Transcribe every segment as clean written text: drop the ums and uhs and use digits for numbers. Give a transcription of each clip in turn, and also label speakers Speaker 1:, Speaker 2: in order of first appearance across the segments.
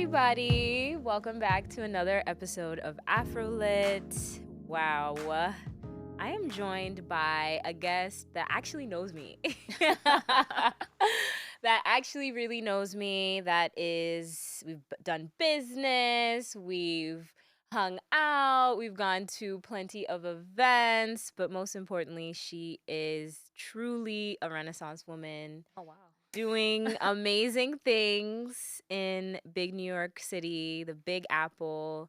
Speaker 1: everybody. Welcome back to another episode of Afrolit. Wow. I am joined by a guest that actually knows me. That actually really knows me. We've done business, we've hung out, we've gone to plenty of events, but most importantly, she is truly a Renaissance woman.
Speaker 2: Oh, wow.
Speaker 1: Doing amazing things in big New York City, the Big Apple.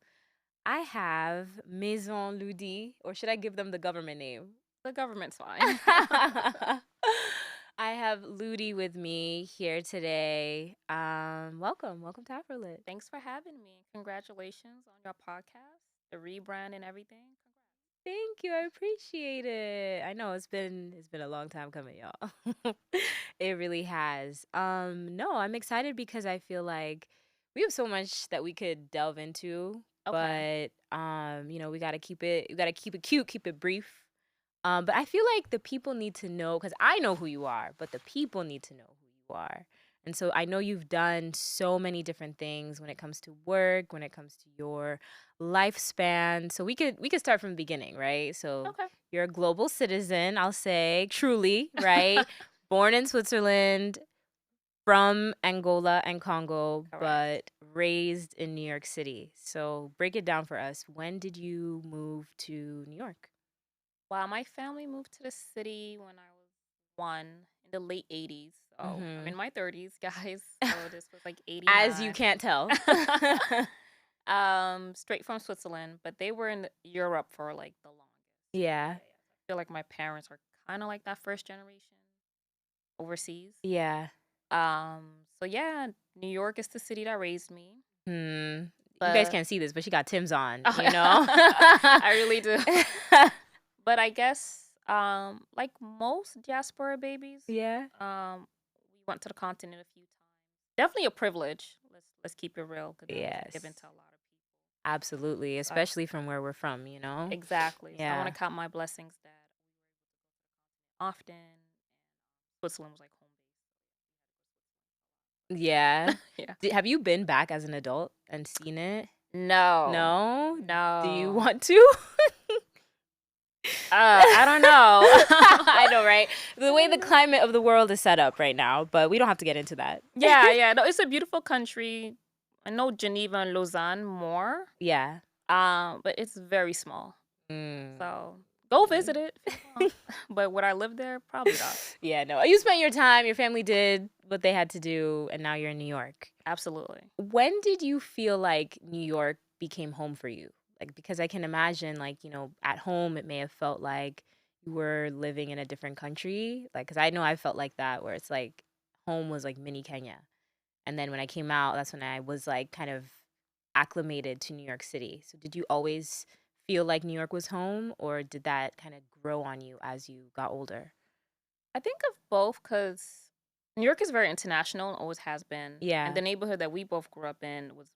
Speaker 1: I have Maison Ludi, or should I give them the government name?
Speaker 2: The government's fine.
Speaker 1: I have Ludi with me here today. Welcome to Afrolit.
Speaker 2: Thanks for having me. Congratulations on your podcast, the rebrand and everything.
Speaker 1: Thank you. I appreciate it. I know it's been a long time coming, y'all. It really has. No, I'm excited because I feel like we have so much that we could delve into,
Speaker 2: Okay.
Speaker 1: but we got to keep it cute, keep it brief. But I feel like the people need to know, cuz I know who you are, but the people need to know who you are. And so I know you've done so many different things when it comes to work, when it comes to your lifespan. So we could start from the beginning, right? So
Speaker 2: Okay.
Speaker 1: you're a global citizen, I'll say, truly, right? Born in Switzerland, from Angola and Congo,
Speaker 2: Correct.
Speaker 1: but raised in New York City. So break it down for us. When did you move to New York?
Speaker 2: Well, my family moved to the city when I was one in the late 80s. So I'm in my 30s, guys. So this was like 89.
Speaker 1: As you can't tell.
Speaker 2: Straight from Switzerland, but they were in Europe for like the longest.
Speaker 1: Yeah.
Speaker 2: I feel like my parents are kind of like that first generation overseas.
Speaker 1: Yeah.
Speaker 2: So yeah, New York is the city that raised me.
Speaker 1: You
Speaker 2: But
Speaker 1: guys can't see this, but she got Tim's on,
Speaker 2: Oh,
Speaker 1: you know?
Speaker 2: I really do. But I guess like most diaspora babies,
Speaker 1: Yeah.
Speaker 2: we went to the continent a few times. Definitely a privilege. Let's keep it real because that wasn't
Speaker 1: Yes.
Speaker 2: given to a lot of people.
Speaker 1: Absolutely, especially from where we're from, you know?
Speaker 2: Exactly. So I want
Speaker 1: Yeah.
Speaker 2: to count my blessings that often Switzerland was like home
Speaker 1: Yeah.
Speaker 2: base. Yeah.
Speaker 1: Have you been back as an adult and seen it?
Speaker 2: No.
Speaker 1: No?
Speaker 2: No.
Speaker 1: Do you want to?
Speaker 2: I don't know.
Speaker 1: I know, right? The way the climate of the world is set up right now, but we don't have to get into that.
Speaker 2: Yeah. No, it's a beautiful country. I know Geneva and Lausanne more.
Speaker 1: Yeah.
Speaker 2: But it's very small. So go visit it if you want. But would I live there? Probably not.
Speaker 1: Yeah, no. You spent your time, your family did what they had to do, and now you're in New York.
Speaker 2: Absolutely.
Speaker 1: When did you feel like New York became home for you? Like, because I can imagine, like, at home, it may have felt like you were living in a different country. Like, because I know I felt like that, where it's like home was like mini Kenya. And then when I came out, that's when I was like kind of acclimated to New York City. So did you always feel like New York was home, or did that kind of grow on you as you got older?
Speaker 2: I think of both because New York is very international and always has been.
Speaker 1: Yeah.
Speaker 2: And the neighborhood that we both grew up in was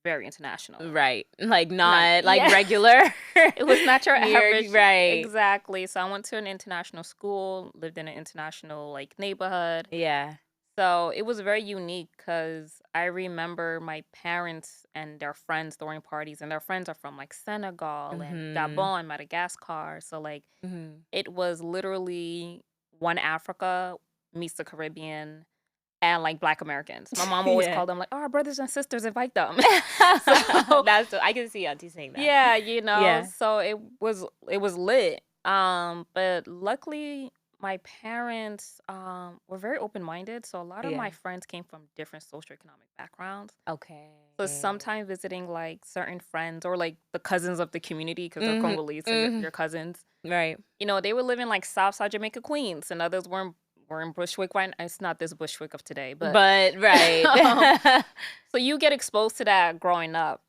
Speaker 2: very international.
Speaker 1: Right. Like not like
Speaker 2: yeah.
Speaker 1: regular.
Speaker 2: It was not your
Speaker 1: New York,
Speaker 2: average.
Speaker 1: right.
Speaker 2: Exactly. So I went to an international school, lived in an international like neighborhood.
Speaker 1: Yeah.
Speaker 2: So it was very unique because I remember my parents and their friends throwing parties, and their friends are from like Senegal and Gabon and Madagascar. So like it was literally one Africa meets the Caribbean and like Black Americans. My mom always called them like, "Oh, our brothers and sisters, invite them." So
Speaker 1: I can see Auntie saying that.
Speaker 2: yeah,
Speaker 1: Yeah.
Speaker 2: So it was lit. But luckily my parents were very open-minded, so a lot of my friends came from different socioeconomic backgrounds.
Speaker 1: Okay.
Speaker 2: So sometimes visiting like certain friends or like the cousins of the community because they're Congolese and your cousins.
Speaker 1: Right.
Speaker 2: They were living like Southside Jamaica, Queens, and others were in Bushwick. Right? It's not this Bushwick of today, but
Speaker 1: right.
Speaker 2: so you get exposed to that growing up,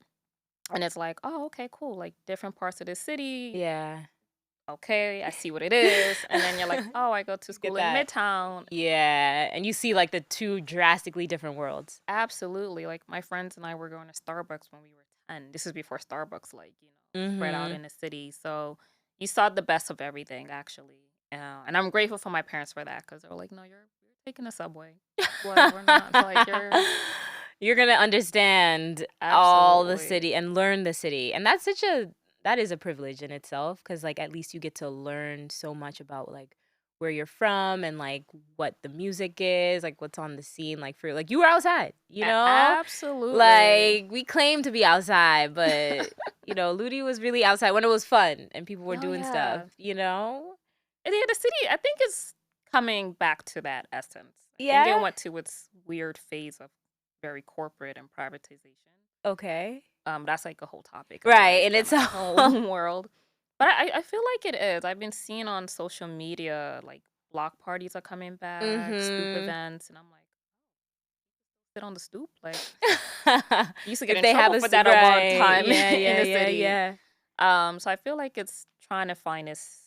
Speaker 2: and it's like, oh, okay, cool. Like different parts of the city.
Speaker 1: Yeah.
Speaker 2: Okay, I see what it is. And then you're like, oh, I go to school in Midtown.
Speaker 1: Yeah. And you see like the two drastically different worlds.
Speaker 2: Absolutely. Like my friends and I were going to Starbucks when we were 10. This is before Starbucks, like, spread out in the city. So you saw the best of everything, actually. And I'm grateful for my parents for that because they were like, no, you're taking the subway. What? We're not. It's like
Speaker 1: You're gonna understand all the
Speaker 2: Absolutely.
Speaker 1: city and learn the city. And that is a privilege in itself, because like at least you get to learn so much about like where you're from and like what the music is, like what's on the scene, like for like you were outside, you know?
Speaker 2: Absolutely.
Speaker 1: Like we claim to be outside, but Ludi was really outside when it was fun and people were
Speaker 2: Oh
Speaker 1: doing stuff,
Speaker 2: yeah.
Speaker 1: you know?
Speaker 2: And yeah, the city I think is coming back to that essence. I think it
Speaker 1: Yeah?
Speaker 2: went to its weird phase of very corporate and privatization.
Speaker 1: Okay.
Speaker 2: That's like a whole topic of
Speaker 1: Right,
Speaker 2: like
Speaker 1: and it's
Speaker 2: my
Speaker 1: all
Speaker 2: whole world. But I feel like it is. I've been seeing on social media like block parties are coming back, stoop
Speaker 1: mhm.
Speaker 2: events, and I'm like, sit on the stoop. Like you used to get
Speaker 1: If
Speaker 2: in
Speaker 1: they have
Speaker 2: trouble
Speaker 1: a
Speaker 2: for that at one
Speaker 1: right.
Speaker 2: time
Speaker 1: Yeah,
Speaker 2: in
Speaker 1: yeah,
Speaker 2: the
Speaker 1: yeah,
Speaker 2: city.
Speaker 1: yeah.
Speaker 2: So I feel like it's trying to find its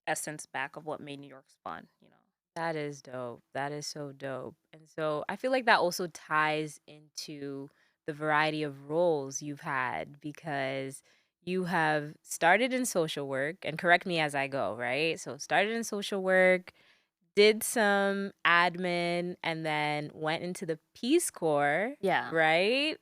Speaker 2: essence back of what made New York fun, you know.
Speaker 1: That is dope. That is so dope. And so I feel like that also ties into the variety of roles you've had, because you have started in social work, and correct me as I go, right? So started in social work, did some admin, and then went into the Peace Corps,
Speaker 2: Yeah.
Speaker 1: right?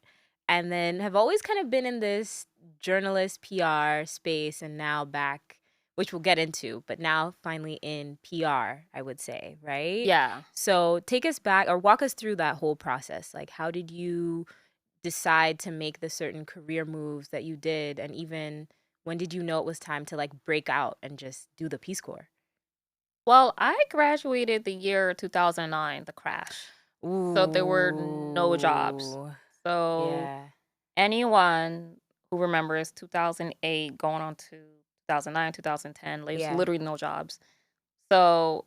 Speaker 1: And then have always kind of been in this journalist PR space, and now back, which we'll get into, but now finally in PR, I would say, right?
Speaker 2: Yeah.
Speaker 1: So take us back or walk us through that whole process. Like, how did you decide to make the certain career moves that you did? And even when did you know it was time to like break out and just do the Peace Corps?
Speaker 2: Well, I graduated the year 2009, the crash. So there were no jobs.
Speaker 1: Ooh.
Speaker 2: So
Speaker 1: Yeah.
Speaker 2: anyone who remembers 2008 going on to 2009, 2010, there's
Speaker 1: Yeah.
Speaker 2: literally no jobs. So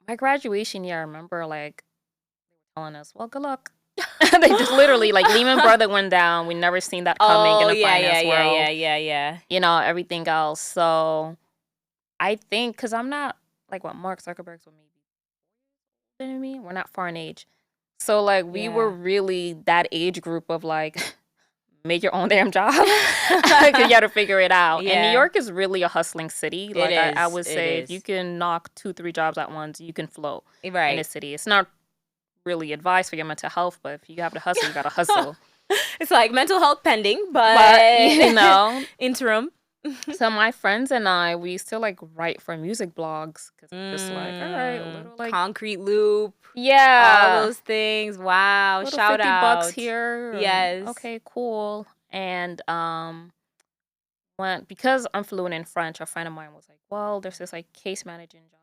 Speaker 2: my graduation year, I remember like telling us, well, good luck. They just literally like Lehman Brothers went down. We never seen that coming in
Speaker 1: Oh,
Speaker 2: the
Speaker 1: yeah, yeah,
Speaker 2: finance
Speaker 1: yeah, yeah,
Speaker 2: world,
Speaker 1: yeah, yeah.
Speaker 2: everything else. So I think because I'm not like what Mark Zuckerberg's what maybe older than me. We're not far in age. So like we were
Speaker 1: Yeah.
Speaker 2: really that age group of like make your own damn job because you got to figure it out. And New
Speaker 1: Yeah.
Speaker 2: York is really a hustling city.
Speaker 1: It
Speaker 2: Like I
Speaker 1: is.
Speaker 2: would
Speaker 1: It
Speaker 2: say if you
Speaker 1: is.
Speaker 2: can knock 2, 3 jobs at once, you can float in a
Speaker 1: Right.
Speaker 2: city. It's not really advice for your mental health, but if you have to hustle, you got to hustle.
Speaker 1: It's like mental health pending,
Speaker 2: But
Speaker 1: but interim.
Speaker 2: so my friends and I, we used to like write for music blogs because it's just like, all right, a little like,
Speaker 1: Concrete loop, all
Speaker 2: yeah,
Speaker 1: those things. Wow.
Speaker 2: little
Speaker 1: Shout
Speaker 2: $50
Speaker 1: out.
Speaker 2: here, and
Speaker 1: Yes.
Speaker 2: okay, cool. And when because I'm fluent in French, a friend of mine was like, well, there's this like case managing job.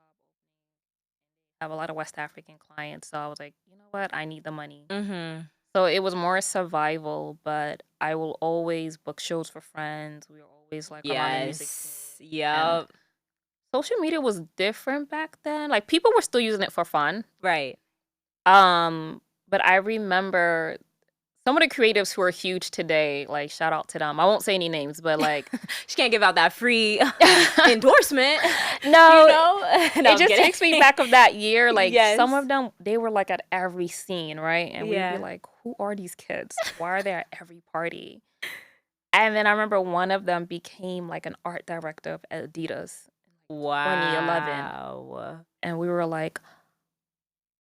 Speaker 2: I have a lot of West African clients, so I was like, you know what, I need the money.
Speaker 1: Mm-hmm.
Speaker 2: So it was more survival, but I will always book shows for friends. We were always like around the music scene.
Speaker 1: Yes.
Speaker 2: And
Speaker 1: Yep.
Speaker 2: social media was different back then. Like people were still using it for fun.
Speaker 1: Right.
Speaker 2: But I remember some of the creatives who are huge today, like shout out to them. I won't say any names, but like
Speaker 1: She can't give out that free endorsement.
Speaker 2: no,
Speaker 1: No,
Speaker 2: it
Speaker 1: I'm
Speaker 2: just
Speaker 1: kidding.
Speaker 2: takes me back of that year. Like some
Speaker 1: Yes.
Speaker 2: of them, they were like at every scene, right? And we'd be
Speaker 1: Yeah.
Speaker 2: like, who are these kids? Why are they at every party? And then I remember one of them became like an art director of Adidas in 2011.
Speaker 1: Wow.
Speaker 2: And we were like,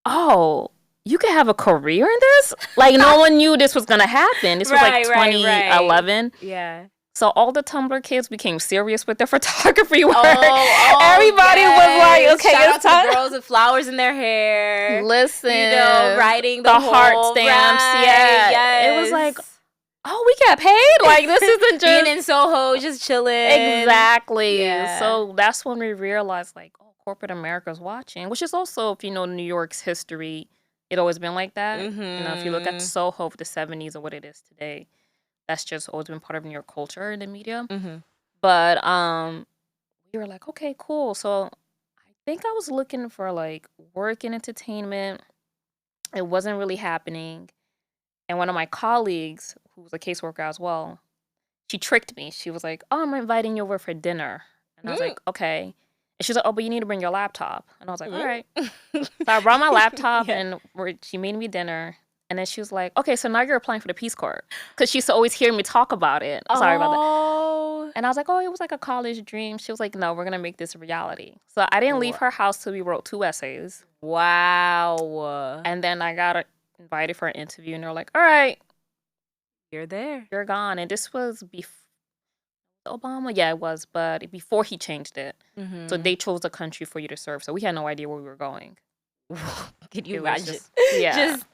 Speaker 2: oh, you can have a career in this? Like no one knew this was gonna happen. This was like
Speaker 1: Right.
Speaker 2: 2011.
Speaker 1: Yeah.
Speaker 2: So all the Tumblr kids became serious with their photography work.
Speaker 1: Oh,
Speaker 2: Everybody was like,
Speaker 1: yes.
Speaker 2: okay,
Speaker 1: Shout out
Speaker 2: it's
Speaker 1: to the
Speaker 2: time.
Speaker 1: girls with flowers in their hair.
Speaker 2: Listen,
Speaker 1: Writing
Speaker 2: the
Speaker 1: the
Speaker 2: heart
Speaker 1: whole
Speaker 2: stamps.
Speaker 1: right,
Speaker 2: Yeah, it was like,
Speaker 1: yes.
Speaker 2: oh, we got paid. Like this isn't just
Speaker 1: Being in Soho, just chilling.
Speaker 2: exactly.
Speaker 1: Yeah.
Speaker 2: So that's when we realized, like, oh, corporate America's watching. Which is also, if you know New York's history, it always been like that. If you look at
Speaker 1: Mm-hmm.
Speaker 2: Soho of the '70s or what it is today, that's just always been part of New York culture in the media.
Speaker 1: Mm-hmm.
Speaker 2: But we were like, okay, cool. So I think I was looking for like work in entertainment. It wasn't really happening. And one of my colleagues, who was a caseworker as well, she tricked me. She was like, oh, I'm inviting you over for dinner. And I was like, okay. And she's like, oh, but you need to bring your laptop. And I was like, all right. So I brought my laptop
Speaker 1: Yeah.
Speaker 2: and she made me dinner. And then she was like, okay, so now you're applying for the Peace Corps. Because she used to always hear me talk about it. Sorry about that.
Speaker 1: Oh.
Speaker 2: And I was like, oh, it was like a college dream. She was like, no, we're going to make this a reality. So I didn't leave her house till we wrote 2 essays.
Speaker 1: Wow.
Speaker 2: And then I got invited for an interview, and they're like, "All right,
Speaker 1: You're there.
Speaker 2: you're gone." And this was before Obama, yeah, it was, but before he changed it. So
Speaker 1: Mm-hmm.
Speaker 2: they chose a country for you to serve. So we had no idea where we were going.
Speaker 1: Can you
Speaker 2: It was
Speaker 1: imagine?
Speaker 2: just, yeah.
Speaker 1: Just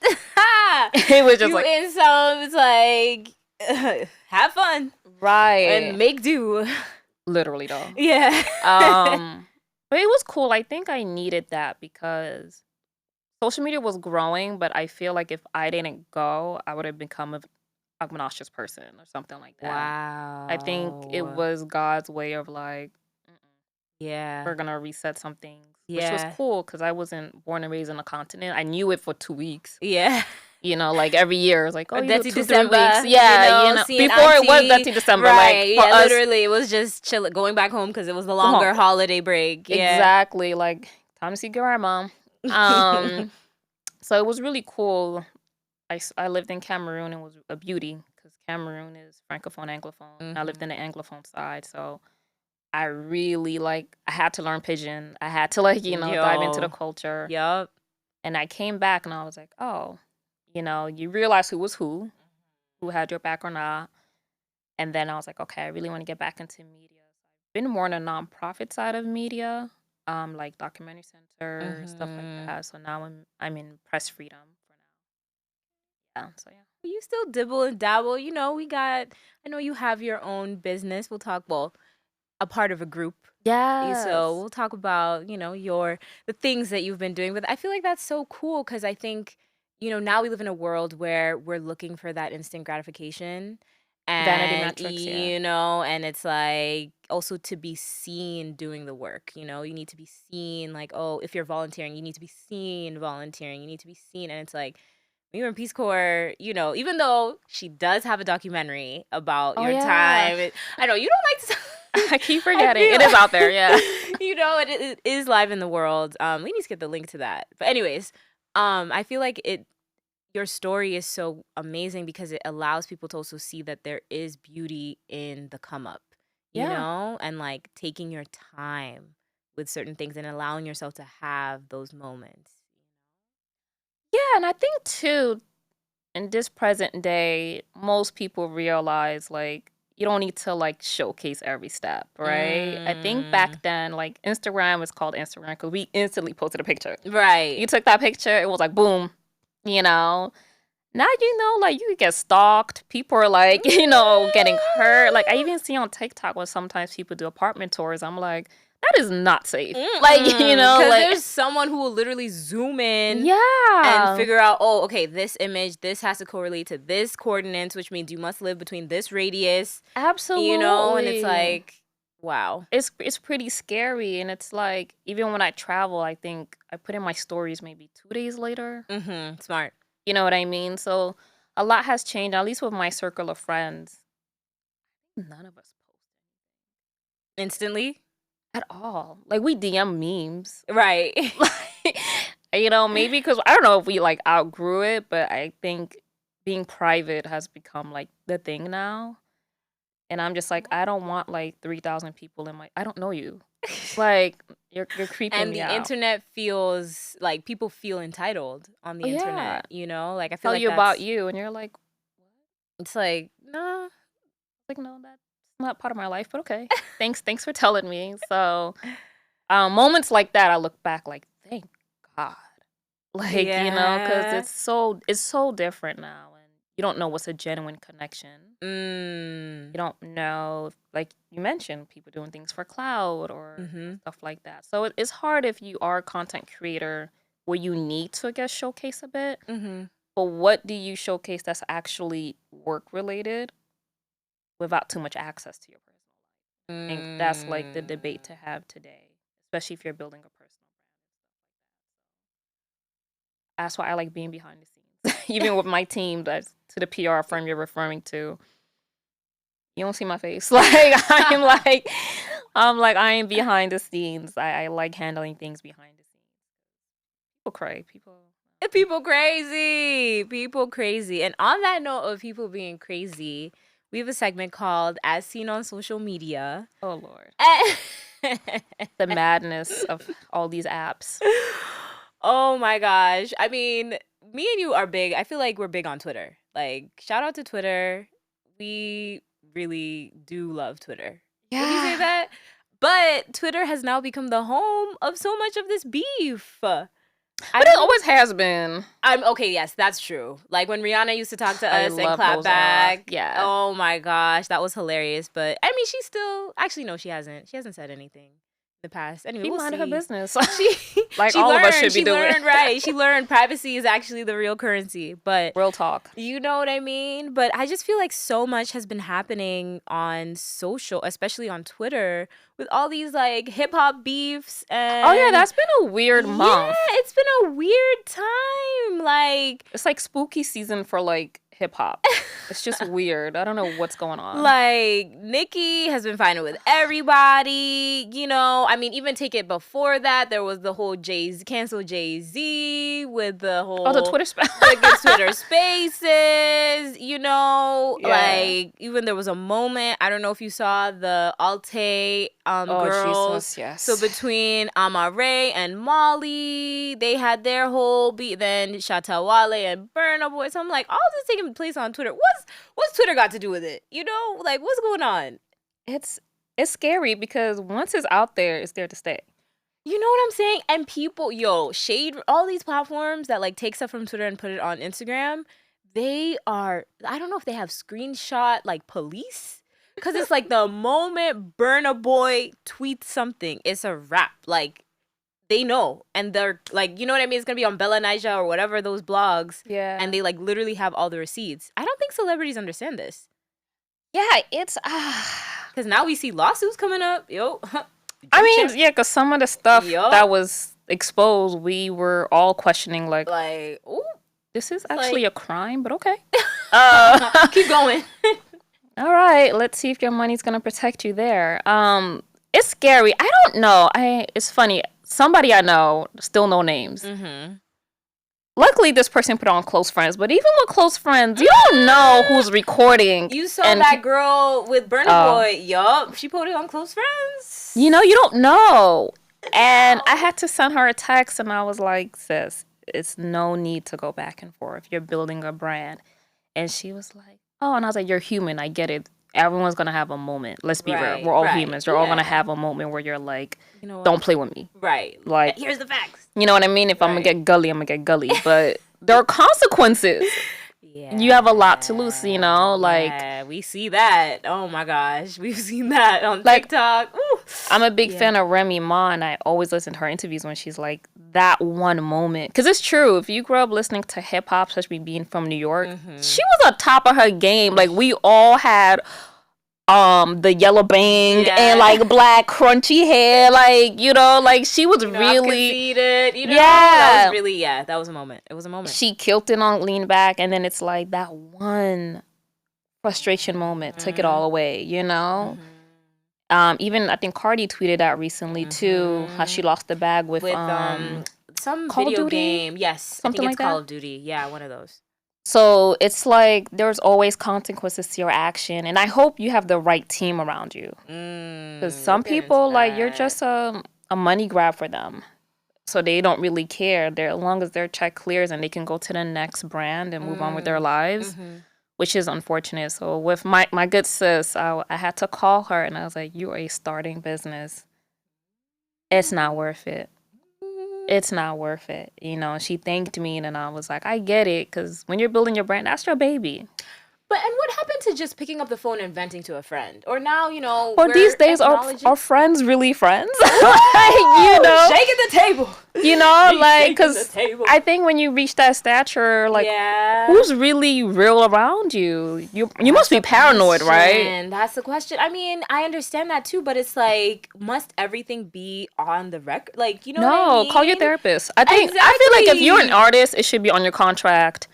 Speaker 2: It was just
Speaker 1: you
Speaker 2: like,
Speaker 1: in some, it's like have fun and
Speaker 2: right.
Speaker 1: make do.
Speaker 2: Literally, though.
Speaker 1: Yeah.
Speaker 2: But it was cool. I think I needed that because social media was growing, but I feel like if I didn't go, I would have become an obnoxious person or something like that. I think it
Speaker 1: Wow.
Speaker 2: was God's way of like,
Speaker 1: Yeah.
Speaker 2: we're gonna reset some things, which was
Speaker 1: Yeah.
Speaker 2: cool because I wasn't born and raised on the continent. I knew it for 2 weeks.
Speaker 1: Yeah.
Speaker 2: You know, like every year, it's like, oh, you know,
Speaker 1: Dirty
Speaker 2: 2-3 weeks.
Speaker 1: December,
Speaker 2: Yeah.
Speaker 1: seeing
Speaker 2: Before it was
Speaker 1: auntie.
Speaker 2: Dirty December, like
Speaker 1: Right.
Speaker 2: for
Speaker 1: Yeah,
Speaker 2: us,
Speaker 1: literally. It was just chill going back home because it was the
Speaker 2: go home.
Speaker 1: longer holiday break. Yeah.
Speaker 2: Exactly. Like time to see grandma. So it was really cool. I lived in Cameroon and was a beauty because Cameroon is francophone, anglophone. I lived in the anglophone side, so I really I had to learn pidgin. I had to dive into the
Speaker 1: Yo.
Speaker 2: culture.
Speaker 1: Yup.
Speaker 2: And I came back and I was like, oh, you realize who was who had your back or not. And then I was like, okay, I really want to get back into media. I've been more on the nonprofit side of media, like documentary center, stuff like that. So now I'm in press freedom for now. Yeah. So yeah.
Speaker 1: You still dibble and dabble. I know you have your own business. We'll talk, well, a part of a group. So
Speaker 2: Yes.
Speaker 1: we'll talk about, the things that you've been doing. But I feel like that's so cool because I think, now we live in a world where we're looking for that instant gratification.
Speaker 2: Vanity
Speaker 1: And,
Speaker 2: metrics, yeah.
Speaker 1: and it's like also to be seen doing the work, you need to be seen like, oh, if you're volunteering, you need to be seen volunteering, you need to be seen. And it's like, when you were in Peace Corps, even though she does have a documentary about
Speaker 2: Oh
Speaker 1: your
Speaker 2: yeah.
Speaker 1: time, I know you don't like to.
Speaker 2: I keep forgetting. It is out there, yeah.
Speaker 1: It is live in the world. We need to get the link to that. But anyways, I feel like your story is so amazing because it allows people to also see that there is beauty in the come up,
Speaker 2: Yeah.
Speaker 1: and like taking your time with certain things and allowing yourself to have those moments.
Speaker 2: Yeah, and I think too, in this present day, most people realize you don't need to showcase every step, right? I think back then, Instagram was called Instagram because we instantly posted a picture.
Speaker 1: Right.
Speaker 2: You took that picture, it was like boom, you know. Now you could get stalked. People are getting hurt. I even see on TikTok where sometimes people do apartment tours. I'm like, that is not safe.
Speaker 1: Because there's someone who will literally zoom in, and figure out, oh, okay, this image, this has to correlate to this coordinates, which means you must live between this radius.
Speaker 2: Absolutely.
Speaker 1: And it's like, wow.
Speaker 2: It's pretty scary, and it's like even when I travel, I think I put in my stories maybe 2 days later.
Speaker 1: Smart.
Speaker 2: You know what I mean? So a lot has changed, at least with my circle of friends. None of us post
Speaker 1: Instantly?
Speaker 2: at all. We DM memes.
Speaker 1: Right.
Speaker 2: Maybe because I don't know if we outgrew it, but I think being private has become the thing now. And I'm just I don't want 3,000 people in I don't know you. You're creeping
Speaker 1: And
Speaker 2: me
Speaker 1: the
Speaker 2: out.
Speaker 1: internet feels like people feel entitled on the internet, I feel
Speaker 2: Tell
Speaker 1: like
Speaker 2: you about you, and you're like, what?
Speaker 1: It's like, no.
Speaker 2: No, that's not part of my life, but okay. Thanks for telling me. So, moments like that, I look back thank God. Because it's so different now, and you don't know what's a genuine connection. You don't know, you mentioned, people doing things for cloud or stuff like that. So it's hard if you are a content creator where you need to, I guess, showcase a bit. But what do you showcase that's actually work related without too much access to your personal life? I think that's the debate to have today, especially if you're building a personal brand. That's why I like being behind the scenes. Even with my team, that's to the PR firm you're referring to. You don't see my face. I am behind the scenes. I like handling things behind the scenes. People cry.
Speaker 1: People crazy. People crazy. And on that note of people being crazy, we have a segment called As Seen on Social Media.
Speaker 2: Oh, Lord. The madness of all these apps.
Speaker 1: Oh my gosh. I mean, me and you are big. I feel like we're big on Twitter. Like, shout out to Twitter. We really do love Twitter. Would you say
Speaker 2: Yeah.
Speaker 1: that? But Twitter has now become the home of so much of this beef. I
Speaker 2: But it
Speaker 1: don't.
Speaker 2: always has been.
Speaker 1: I'm okay. Yes, that's true. Like when Rihanna used to talk to
Speaker 2: I
Speaker 1: us and
Speaker 2: love
Speaker 1: clap
Speaker 2: those era.
Speaker 1: back.
Speaker 2: Yeah.
Speaker 1: Oh my gosh, that was hilarious. But I mean, she's still actually no, she hasn't. She hasn't said anything in the past. Anyway,
Speaker 2: She
Speaker 1: we'll
Speaker 2: minded her
Speaker 1: see.
Speaker 2: business.
Speaker 1: She
Speaker 2: Like
Speaker 1: she
Speaker 2: all of us
Speaker 1: learned.
Speaker 2: should be
Speaker 1: She
Speaker 2: doing.
Speaker 1: learned right. She learned privacy is actually the real currency. But
Speaker 2: Real talk.
Speaker 1: you know what I mean? But I just feel like so much has been happening on social, especially on Twitter, with all these like hip hop beefs and
Speaker 2: Oh yeah, that's been a weird
Speaker 1: yeah,
Speaker 2: month.
Speaker 1: it's been a weird time. Like
Speaker 2: It's like spooky season for like hip hop. It's just weird. I don't know what's going on.
Speaker 1: Like Nicki has been fighting with everybody, you know. I mean, even take it before that, there was the whole cancel Jay-Z with the
Speaker 2: Oh, the
Speaker 1: whole
Speaker 2: Twitter space.
Speaker 1: against Twitter Spaces, you know.
Speaker 2: Yeah.
Speaker 1: Like even there was a moment. I don't know if you saw the Alte
Speaker 2: Oh,
Speaker 1: girls.
Speaker 2: Jesus, yes.
Speaker 1: So between Amare and Molly, they had their whole beat. Then Shatawale and Burna Boy. So I'm like, all this taking place on Twitter. What's Twitter got to do with it? You know, like what's going on?
Speaker 2: It's scary because once it's out there, it's there to stay.
Speaker 1: You know what I'm saying? And people, shade all these platforms that like take stuff from Twitter and put it on Instagram. They are, I don't know if they have screenshot like police. Cause it's like the moment Burna Boy tweets something, it's a wrap. Like they know. And they're like, you know what I mean? It's gonna be on Bella Naija or whatever those blogs.
Speaker 2: Yeah.
Speaker 1: And they like literally have all the receipts. I don't think celebrities understand this.
Speaker 2: Yeah, it's
Speaker 1: Cause now we see lawsuits coming up.
Speaker 2: I mean, yeah, because some of the stuff
Speaker 1: Yup.
Speaker 2: that was exposed, we were all questioning, like,
Speaker 1: ooh,
Speaker 2: this is actually a crime, but okay.
Speaker 1: keep going.
Speaker 2: All right, let's see if your money's gonna protect you there. It's scary. I don't know. It's funny. Somebody I know, still no names.
Speaker 1: Mm-hmm.
Speaker 2: Luckily, this person put on close friends, but even with close friends, you don't know who's recording.
Speaker 1: You saw that girl with Burna Boy. Yup, she put it on Close Friends.
Speaker 2: You know, you don't know. And I had to send her a text, and I was like, sis, it's no need to go back and forth. You're building a brand. And she was like, oh, and I was like, you're human. I get it. Everyone's going to have a moment. Let's be real. We're all humans. You're all going to have a moment where you're like, you know, don't play with me.
Speaker 1: Right.
Speaker 2: Like,
Speaker 1: here's the facts.
Speaker 2: You know what I mean? If I'm going to get gully, I'm going to get gully. But there are consequences. Yeah. You have a lot to lose, you know? Like,
Speaker 1: yeah, we see that. Oh my gosh. We've seen that on TikTok. Ooh.
Speaker 2: I'm a big fan of Remy Ma, and I always listen to her interviews when she's like, that one moment. Because it's true. If you grew up listening to hip hop, especially being from New York, she was on top of her game. Like, we all had the yellow bang and like black crunchy hair, like, you know, like she was really
Speaker 1: conceited, you know. That was really that was a moment. It was a moment.
Speaker 2: She killed it on Lean Back, and then it's like that one frustration moment took it all away, you know. Even I think Cardi tweeted out recently too, how she lost the bag with
Speaker 1: some
Speaker 2: Call
Speaker 1: video
Speaker 2: of Duty?
Speaker 1: game. Yes,
Speaker 2: Something
Speaker 1: I think it's
Speaker 2: like
Speaker 1: Call
Speaker 2: that?
Speaker 1: of Duty. Yeah, one of those.
Speaker 2: So it's like there's always consequences to your action, and I hope you have the right team around you. Because some people, like, you're just a money grab for them, so they don't really care. As long as their check clears and they can go to the next brand and move on with their lives, which is unfortunate. So with my good sis, I had to call her, and I was like, "You are starting business. It's not worth it. It's not worth it." You know, she thanked me, and then I was like, I get it, because when you're building your brand, that's your baby.
Speaker 1: And what happened to just picking up the phone and venting to a friend? Or now, you know,
Speaker 2: or these days, are friends really friends? Like, you know,
Speaker 1: shaking the table.
Speaker 2: You know, like, because I think when you reach that stature, like, who's really real around you? You must be paranoid, right?
Speaker 1: That's the question. I mean, I understand that too, but it's like, must everything be on the record? Like, you know what I mean?
Speaker 2: Call your therapist. I feel like if you're an artist, it should be on your contract.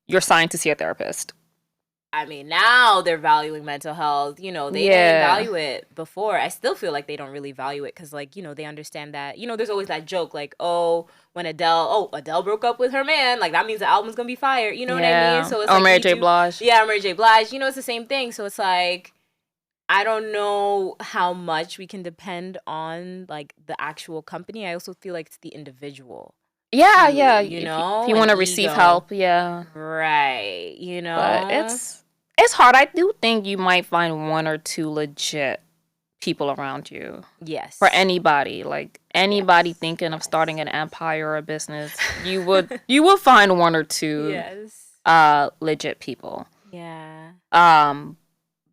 Speaker 2: You're signed to see a therapist.
Speaker 1: I mean, now they're valuing mental health. You know, they didn't value it before. I still feel like they don't really value it because, like, you know, they understand that, you know, there's always that joke, like, when Adele broke up with her man, like, that means the album's going to be fire. You know what I mean? So it's
Speaker 2: Mary J. Blige.
Speaker 1: Yeah, Mary J. Blige. You know, it's the same thing. So it's like, I don't know how much we can depend on, like, the actual company. I also feel like it's the individual.
Speaker 2: Yeah,
Speaker 1: to,
Speaker 2: yeah.
Speaker 1: you
Speaker 2: If
Speaker 1: know,
Speaker 2: you
Speaker 1: an
Speaker 2: want to receive
Speaker 1: ego.
Speaker 2: help, yeah.
Speaker 1: Right,
Speaker 2: But it's hard. I do think you might find one or two legit people around you. For
Speaker 1: Yes.
Speaker 2: anybody, like anybody
Speaker 1: Yes.
Speaker 2: thinking of
Speaker 1: Yes.
Speaker 2: starting an
Speaker 1: Yes.
Speaker 2: empire or a business, you will find one or two
Speaker 1: Yes.
Speaker 2: legit people.
Speaker 1: Yeah.
Speaker 2: Um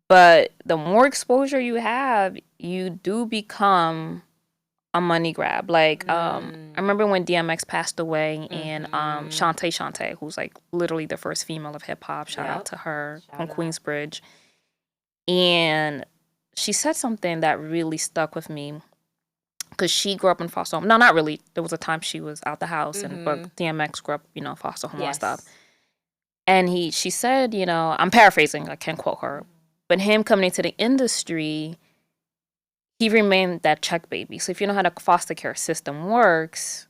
Speaker 2: but the more exposure you have, you do become a money grab. Like I remember when DMX passed away and Shantae, who's like literally the first female of hip hop, shout out
Speaker 1: Yep.
Speaker 2: to her from
Speaker 1: Shout out.
Speaker 2: Queensbridge. And she said something that really stuck with me because she grew up in foster home. No, not really. There was a time she was out the house, but DMX grew up, foster home, all that stuff.
Speaker 1: Yes.
Speaker 2: And she said, I'm paraphrasing, I can't quote her, but him coming into the industry, he remained that check baby. So if you know how the foster care system works,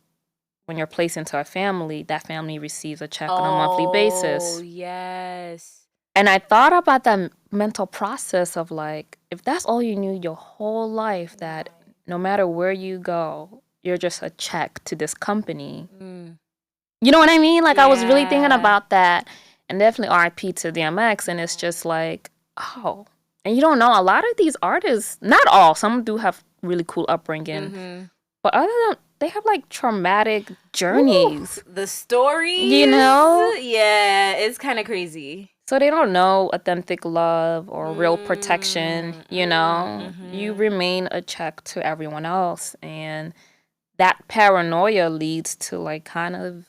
Speaker 2: when you're placed into a family, that family receives a check on a monthly basis.
Speaker 1: Oh, yes.
Speaker 2: And I thought about that mental process of like, if that's all you knew your whole life, that no matter where you go, you're just a check to this company. You know what I mean? Like, I was really thinking about that. And definitely RIP to DMX. And it's just like, oh. And you don't know, a lot of these artists, not all, some do have really cool upbringing. But other than, they have like traumatic journeys.
Speaker 1: Ooh, the stories. Yeah, it's kind of crazy.
Speaker 2: So they don't know authentic love or real protection, You remain a check to everyone else. And that paranoia leads to like kind of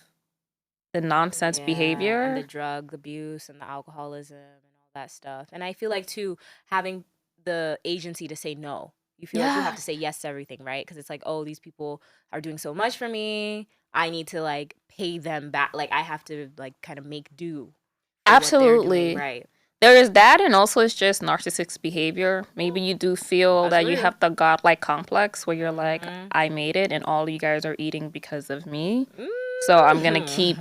Speaker 2: the nonsense behavior.
Speaker 1: And the drug abuse and the alcoholism and all that stuff. And I feel like too, having the agency to say no. You feel like you have to say yes to everything, right? Because it's like, oh, these people are doing so much for me. I need to like pay them back. Like I have to like kind of make do.
Speaker 2: Absolutely.
Speaker 1: Right.
Speaker 2: There is that, and also it's just narcissistic behavior. Maybe you do feel that you have the godlike complex where you're like, I made it and all you guys are eating because of me. So I'm going to keep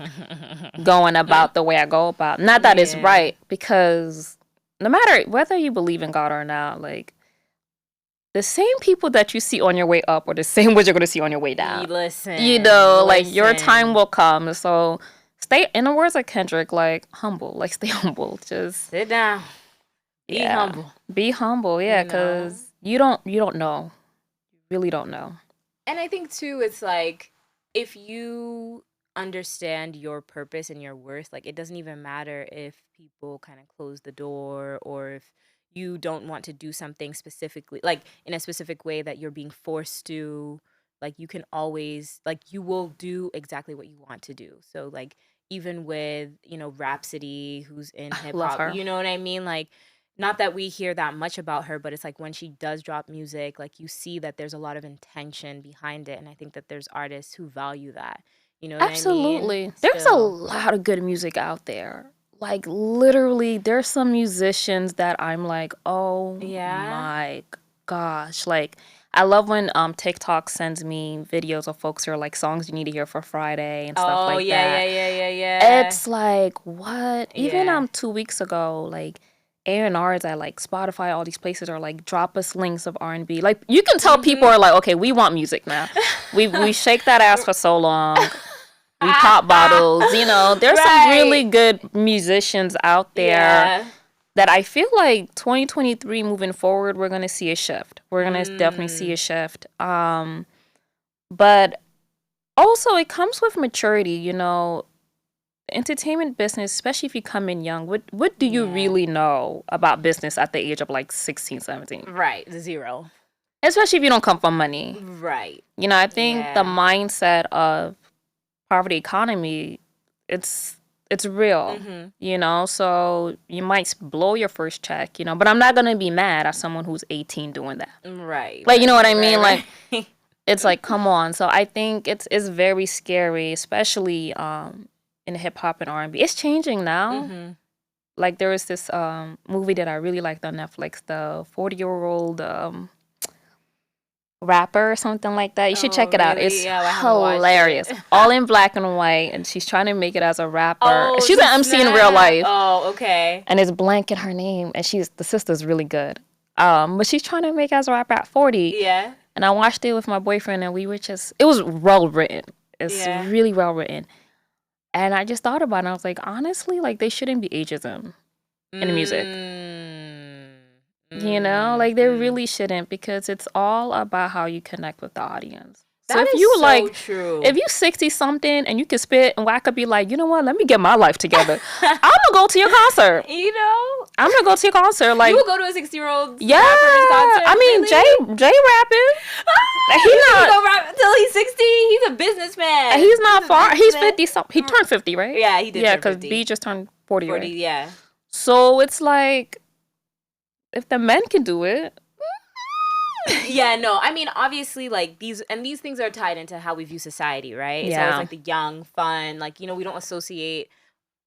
Speaker 2: going about the way I go about. Not that it's right, because no matter whether you believe in God or not, like the same people that you see on your way up are the same ones you're going to see on your way down. Like your time will come. So stay, in the words of Kendrick, like humble, like stay humble. Just
Speaker 1: sit down. Be humble.
Speaker 2: Be humble, yeah, because you don't know. You really don't know.
Speaker 1: And I think too, it's like if you understand your purpose and your worth, like it doesn't even matter if people kind of close the door or if you don't want to do something specifically, like in a specific way that you're being forced to, like you can always, like you will do exactly what you want to do. So like even with, Rhapsody, who's in hip hop, you know what I mean? Like, not that we hear that much about her, but it's like when she does drop music, like you see that there's a lot of intention behind it. And I think that there's artists who value that. You know what
Speaker 2: Absolutely.
Speaker 1: I mean?
Speaker 2: There's a lot of good music out there. Like literally, there's some musicians that I'm like, oh my gosh. Like I love when TikTok sends me videos of folks who are like songs you need to hear for Friday and stuff like that.
Speaker 1: Yeah.
Speaker 2: It's like, what? Even 2 weeks ago, like A&Rs at like Spotify, all these places are like, drop us links of R&B. Like you can tell people are like, okay, we want music now. we shake that ass for so long. We pop bottles, There's some really good musicians out there that I feel like 2023 moving forward, we're going to see a shift. We're going to definitely see a shift. But also it comes with maturity, entertainment business, especially if you come in young, what do you really know about business at the age of like 16, 17?
Speaker 1: Right, 0.
Speaker 2: Especially if you don't come from money.
Speaker 1: Right.
Speaker 2: I think the mindset of poverty economy, it's real, so you might blow your first check, but I'm not gonna be mad at someone who's 18 doing that.
Speaker 1: Right.
Speaker 2: Like, you know what I mean? Like, it's like, come on. So I think it's very scary, especially in hip hop and R&B. It's changing now. Like there was this movie that I really liked on Netflix, the 40-year-old rapper or something like that. You should check it out. It's hilarious. All in black and white, and she's trying to make it as a rapper. She's an MC in real life.
Speaker 1: Oh, okay.
Speaker 2: And it's blank in her name, and the sister's really good. But she's trying to make it as a rapper at 40.
Speaker 1: Yeah.
Speaker 2: And I watched it with my boyfriend, and we were it was well written. It's
Speaker 1: Yeah.
Speaker 2: really well written. And I just thought about it. I was like, honestly, like they shouldn't be ageism in the music. You know, like they really shouldn't, because it's all about how you connect with the audience. So
Speaker 1: That
Speaker 2: if
Speaker 1: is
Speaker 2: you
Speaker 1: so
Speaker 2: like,
Speaker 1: true.
Speaker 2: if you 60 something and you can spit, and I could be like, you know what, let me get my life together. I'm gonna go to your concert.
Speaker 1: You know,
Speaker 2: I'm gonna go to your concert. Like,
Speaker 1: you would go to a 60-year-old
Speaker 2: yeah,
Speaker 1: rapper's concert.
Speaker 2: I mean,
Speaker 1: really?
Speaker 2: Jay rapping.
Speaker 1: He's not go rap until he's 60. He's a businessman.
Speaker 2: He's not far. He's 50 something. He turned 50, right?
Speaker 1: Yeah, he did.
Speaker 2: Yeah,
Speaker 1: because
Speaker 2: B just turned 40.
Speaker 1: 40,
Speaker 2: right?
Speaker 1: yeah.
Speaker 2: So it's like, if the men can do it.
Speaker 1: Yeah, no, I mean, obviously, like, these things are tied into how we view society, right? It's always like the young, fun, like, you know, we don't associate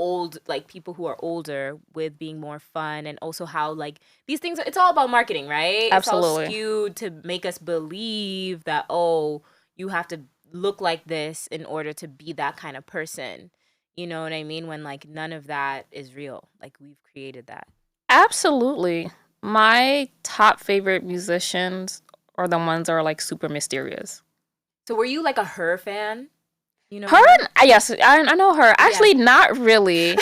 Speaker 1: old, like, people who are older with being more fun, and also how, like, these things it's all about marketing, right?
Speaker 2: Absolutely.
Speaker 1: It's all skewed to make us believe that, oh, you have to look like this in order to be that kind of person. You know what I mean? When, like, none of that is real. Like, we've created that.
Speaker 2: Absolutely. My top favorite musicians are the ones that are like super mysterious.
Speaker 1: So were you like a Her fan? You know
Speaker 2: her? Yes, I know her. Actually, not really.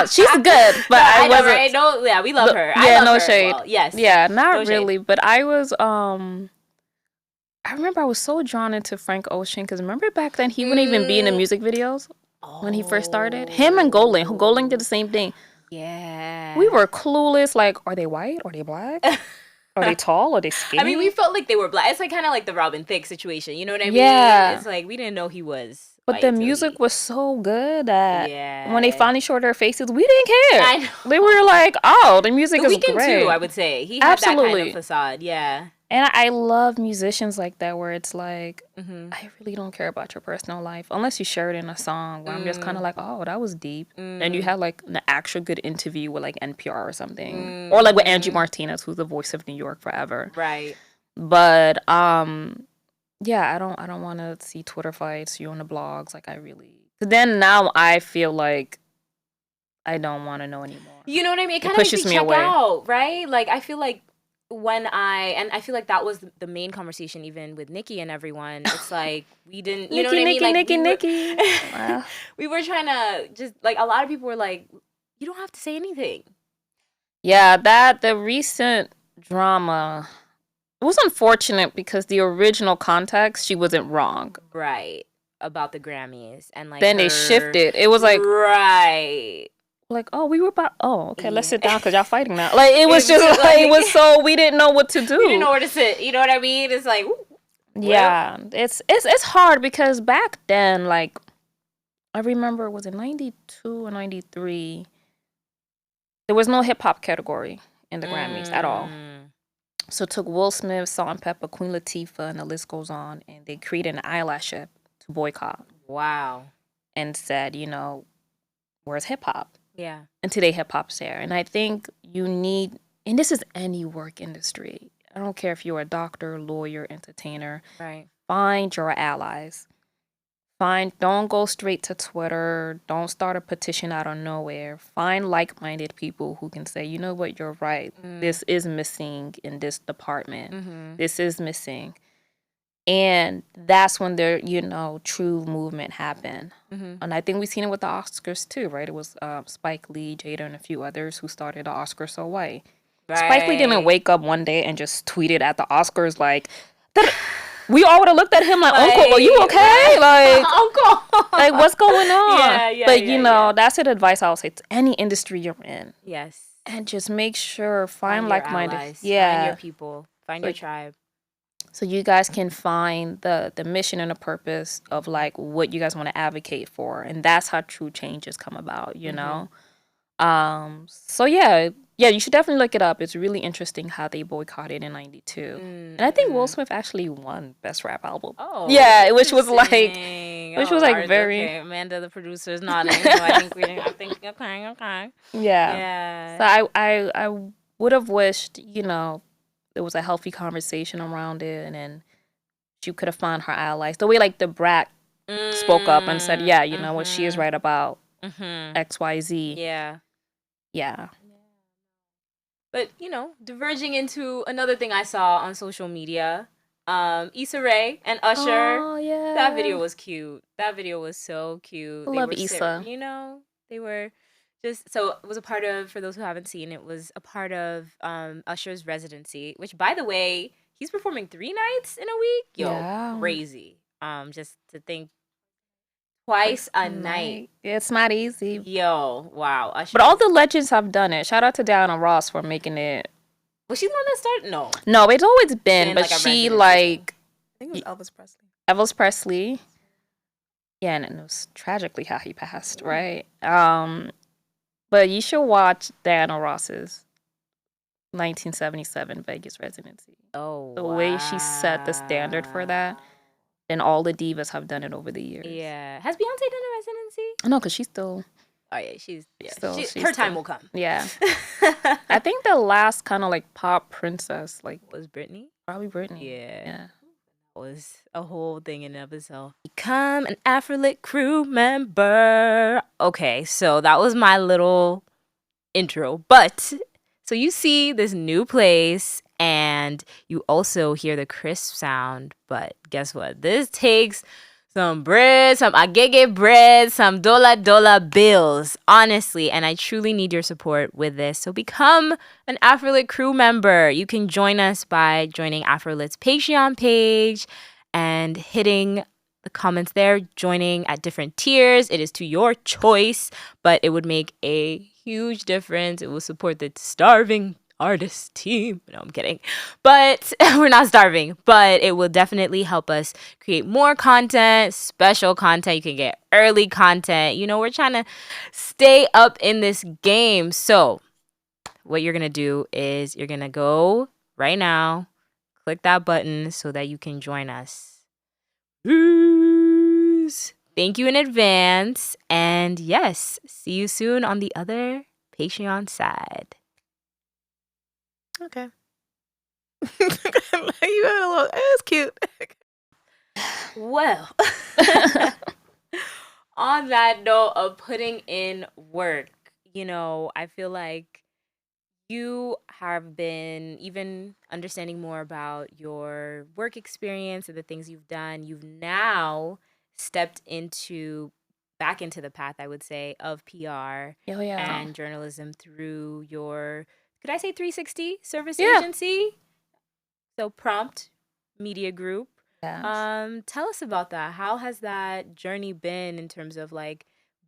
Speaker 2: She's good, but I wasn't.
Speaker 1: Right? No, yeah, we love her.
Speaker 2: Yeah, no
Speaker 1: her
Speaker 2: shade.
Speaker 1: Well. Yes.
Speaker 2: Yeah, not
Speaker 1: no
Speaker 2: really.
Speaker 1: Shade.
Speaker 2: But I was I remember I was so drawn into Frank Ocean, because remember back then he wouldn't even be in the music videos when he first started. Him and Golding did the same thing.
Speaker 1: Yeah.
Speaker 2: We were clueless. Like, are they white? Are they black? Are they tall? Are they skinny?
Speaker 1: I mean, we felt like they were black. It's like kind of like the Robin Thicke situation. You know what I mean?
Speaker 2: Yeah.
Speaker 1: It's like we didn't know he was.
Speaker 2: But the music was so good that when they finally showed their faces, we didn't care.
Speaker 1: I know.
Speaker 2: They were like, oh, the music is
Speaker 1: Weeknd
Speaker 2: great.
Speaker 1: too, I would say. He had that kind of facade. Yeah.
Speaker 2: And I love musicians like that, where it's like, I really don't care about your personal life unless you share it in a song, where I'm just kind of like, oh, that was deep. And you had like an actual good interview with like NPR or something, or like with Angie Martinez, who's the voice of New York forever.
Speaker 1: Right.
Speaker 2: But yeah, I don't want to see Twitter fights, you on the blogs. Like, I really, cause then now I feel like I don't want to know anymore.
Speaker 1: You know what I mean? It kind of pushes me away. Out, right? Like, I feel like I feel like that was the main conversation even with Nikki and everyone. It's like we didn't, you know what I mean? Like,
Speaker 2: Nikki. Wow.
Speaker 1: We were trying to just, like, a lot of people were like, you don't have to say anything.
Speaker 2: Yeah, the recent drama, it was unfortunate because the original context, she wasn't wrong.
Speaker 1: Right. About the Grammys. And like,
Speaker 2: then they shifted. It was like,
Speaker 1: right.
Speaker 2: Like, oh, we were about, oh, okay, let's sit down because y'all fighting now. Like, it was just like, it was so, we didn't know what to do.
Speaker 1: We didn't know where to sit. You know what I mean? It's like,
Speaker 2: yeah, it's hard because back then, like, I remember, was it 92 or 93? There was no hip hop category in the Grammys at all. So it took Will Smith, Salt-N-Pepa, Queen Latifah, and the list goes on, and they created an eyelash ship to boycott.
Speaker 1: Wow.
Speaker 2: And said, you know, where's hip hop?
Speaker 1: Yeah.
Speaker 2: And today hip hop's there. And I think you need, and this is any work industry. I don't care if you're a doctor, lawyer, entertainer.
Speaker 1: Right.
Speaker 2: Find your allies. Don't go straight to Twitter. Don't start a petition out of nowhere. Find like-minded people who can say, you know what, you're right. This is missing in this department. This is missing. And that's when their, you know, true movement happened. And I think we've seen it with the Oscars too, right? It was Spike Lee, Jada, and a few others who started the Oscars So White. Right. Spike Lee didn't wake up one day and just tweeted at the Oscars like, we all would have looked at him like, Uncle, are you okay? Like, Uncle, like, what's going on? But you know, that's an advice I would say to any industry you're in.
Speaker 1: Yes.
Speaker 2: And just make sure, find like-minded.
Speaker 1: Allies, find your people, find your tribe.
Speaker 2: So you guys can find the mission and the purpose of like what you guys want to advocate for. And that's how true changes come about, you know? So yeah, you should definitely look it up. It's really interesting how they boycotted in 92. And I think Will Smith actually won Best Rap Album. Oh. Yeah, which was like very... Okay.
Speaker 1: Amanda, the producer, is nodding. So I think, okay.
Speaker 2: Yeah. So I would have wished, you know, there was a healthy conversation around it, and then she could have found her allies. The way like the Brat spoke up and said, yeah, you know what, she is right about XYZ. Yeah.
Speaker 1: But, you know, diverging into another thing I saw on social media, Issa Rae and Usher.
Speaker 2: Oh yeah.
Speaker 1: That video was cute. That video was so cute.
Speaker 2: I
Speaker 1: They
Speaker 2: love
Speaker 1: were,
Speaker 2: Issa.
Speaker 1: they were just, so it was a part of, for those who haven't seen, it was a part of Usher's residency, which, by the way, he's performing 3 nights in a week. Yo,
Speaker 2: Yeah.
Speaker 1: crazy. Just to think, twice a night.
Speaker 2: Night. It's not easy.
Speaker 1: Yo, wow. Usher.
Speaker 2: But all the legends have done it. Shout out to Diana Ross for making it.
Speaker 1: Was she the one that started? No.
Speaker 2: No, it's always been, but
Speaker 1: like, a
Speaker 2: she
Speaker 1: residency
Speaker 2: like
Speaker 3: I think it was Elvis Presley.
Speaker 2: Elvis Presley. Yeah, and it was tragically how he passed, right? But you should watch Diana Ross's 1977 Vegas residency.
Speaker 1: Oh,
Speaker 2: The way she set the standard for that, and all the divas have done it over the years.
Speaker 1: Yeah. Has Beyonce done a residency?
Speaker 2: No, because she's still.
Speaker 1: Oh yeah, she's
Speaker 2: she's
Speaker 1: her time
Speaker 2: still-
Speaker 1: will come.
Speaker 2: Yeah. I think the last kind of like pop princess, like
Speaker 1: Was Britney?
Speaker 2: probably Britney.
Speaker 1: Yeah. Was a whole thing in and of itself. Become an Afrolit crew member. Okay, so that was my little intro. But so you see this new place and you also hear the crisp sound. But guess what? This takes some bread, some agege bread, some dollar bills, honestly. And I truly need your support with this. So become an Afrolit crew member. You can join us by joining Afrolit's Patreon page and hitting the comments there, joining at different tiers. It is to your choice, but it would make a huge difference. It will support the starving artist team. No, I'm kidding. But we're not starving, but it will definitely help us create more content, special content. You can get early content. You know, we're trying to stay up in this game. So what you're going to do is you're going to go right now, click that button so that you can join us. Peace. Thank you in advance. And yes, see you soon on the other Patreon side.
Speaker 3: Okay. You had a little. It's cute.
Speaker 1: Well, on that note of putting in work, you know, I feel like you have been even understanding more about your work experience and the things you've done. You've now stepped back into the path, I would say, of PR
Speaker 2: Oh yeah.
Speaker 1: and journalism through your, could I say 360 service
Speaker 2: Yeah.
Speaker 1: agency? So Prompt Media Group.
Speaker 2: Yes.
Speaker 1: Tell us about that. How has that journey been in terms of like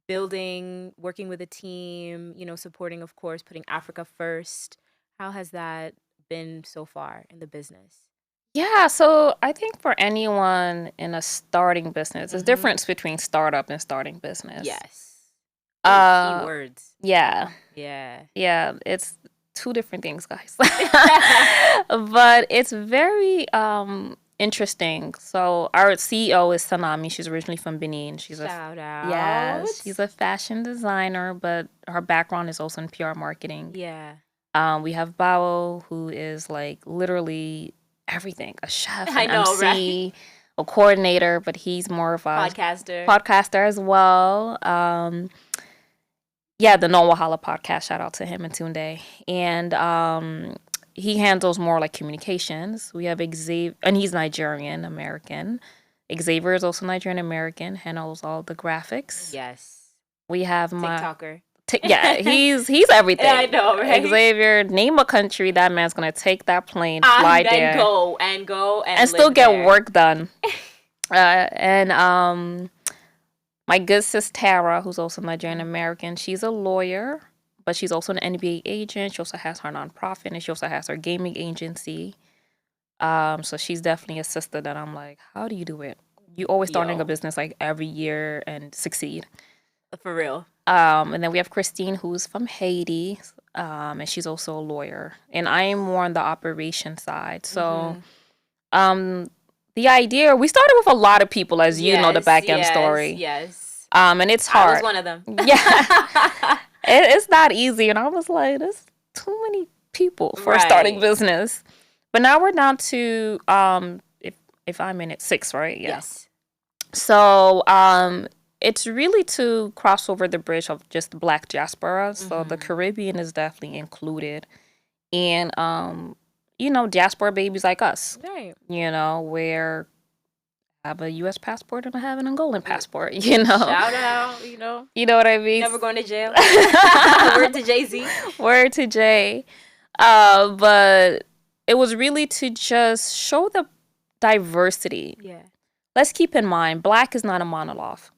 Speaker 1: building, working with a team, you know, supporting, of course, putting Africa first? How has that been so far in the business?
Speaker 2: Yeah, so I think for anyone in a starting business, there's
Speaker 1: Mhm.
Speaker 2: difference between startup and starting business.
Speaker 1: Yes.
Speaker 2: Uh,
Speaker 1: Key words.
Speaker 2: Yeah,
Speaker 1: Yeah.
Speaker 2: yeah, it's two different things, guys. But it's very interesting. So our CEO is Sanami. She's originally from Benin. She's
Speaker 1: Shout out.
Speaker 2: yes, she's a fashion designer, but her background is also in PR marketing.
Speaker 1: Yeah.
Speaker 2: We have Bao, who is like literally everything, a chef,
Speaker 1: I
Speaker 2: an
Speaker 1: know,
Speaker 2: MC, a coordinator, but he's more of a podcaster as well. Yeah, the No Wahala podcast, shout out to him and Tunde. And he handles more like communications. We have Xavier, and he's Nigerian American. Xavier is also Nigerian American, handles all the graphics.
Speaker 1: Yes.
Speaker 2: We have
Speaker 1: TikToker.
Speaker 2: yeah, he's everything.
Speaker 1: I know, right?
Speaker 2: Xavier, name a country, that man's gonna take that plane, fly there,
Speaker 1: and go and
Speaker 2: still
Speaker 1: live
Speaker 2: get
Speaker 1: there.
Speaker 2: work done. And my good sis Tara, who's also Nigerian American, she's a lawyer, but she's also an NBA agent. She also has her nonprofit, and she also has her gaming agency. So she's definitely a sister that I'm like, how do you do it? You always starting a business like every year and succeed.
Speaker 1: For real.
Speaker 2: And then we have Christine, who's from Haiti, and she's also a lawyer. And I am more on the operation side. So the idea, we started with a lot of people, as you know, the back end story.
Speaker 1: Yes.
Speaker 2: And it's hard.
Speaker 1: I was one of them.
Speaker 2: Yeah. It's not easy. And I was like, there's too many people for a starting business. But now we're down to, if I'm in it, 6, right? Yeah.
Speaker 1: Yes.
Speaker 2: So it's really to cross over the bridge of just Black diaspora. So the Caribbean is definitely included. And, diaspora babies like us.
Speaker 1: Right.
Speaker 2: Where I have a U.S. passport and I have an Angolan passport,
Speaker 1: Shout out,
Speaker 2: You know what I mean?
Speaker 1: Never going to jail. Word to Jay-Z.
Speaker 2: Word to Jay. But it was really to just show the diversity.
Speaker 1: Yeah.
Speaker 2: Let's keep in mind, Black is not a monolith.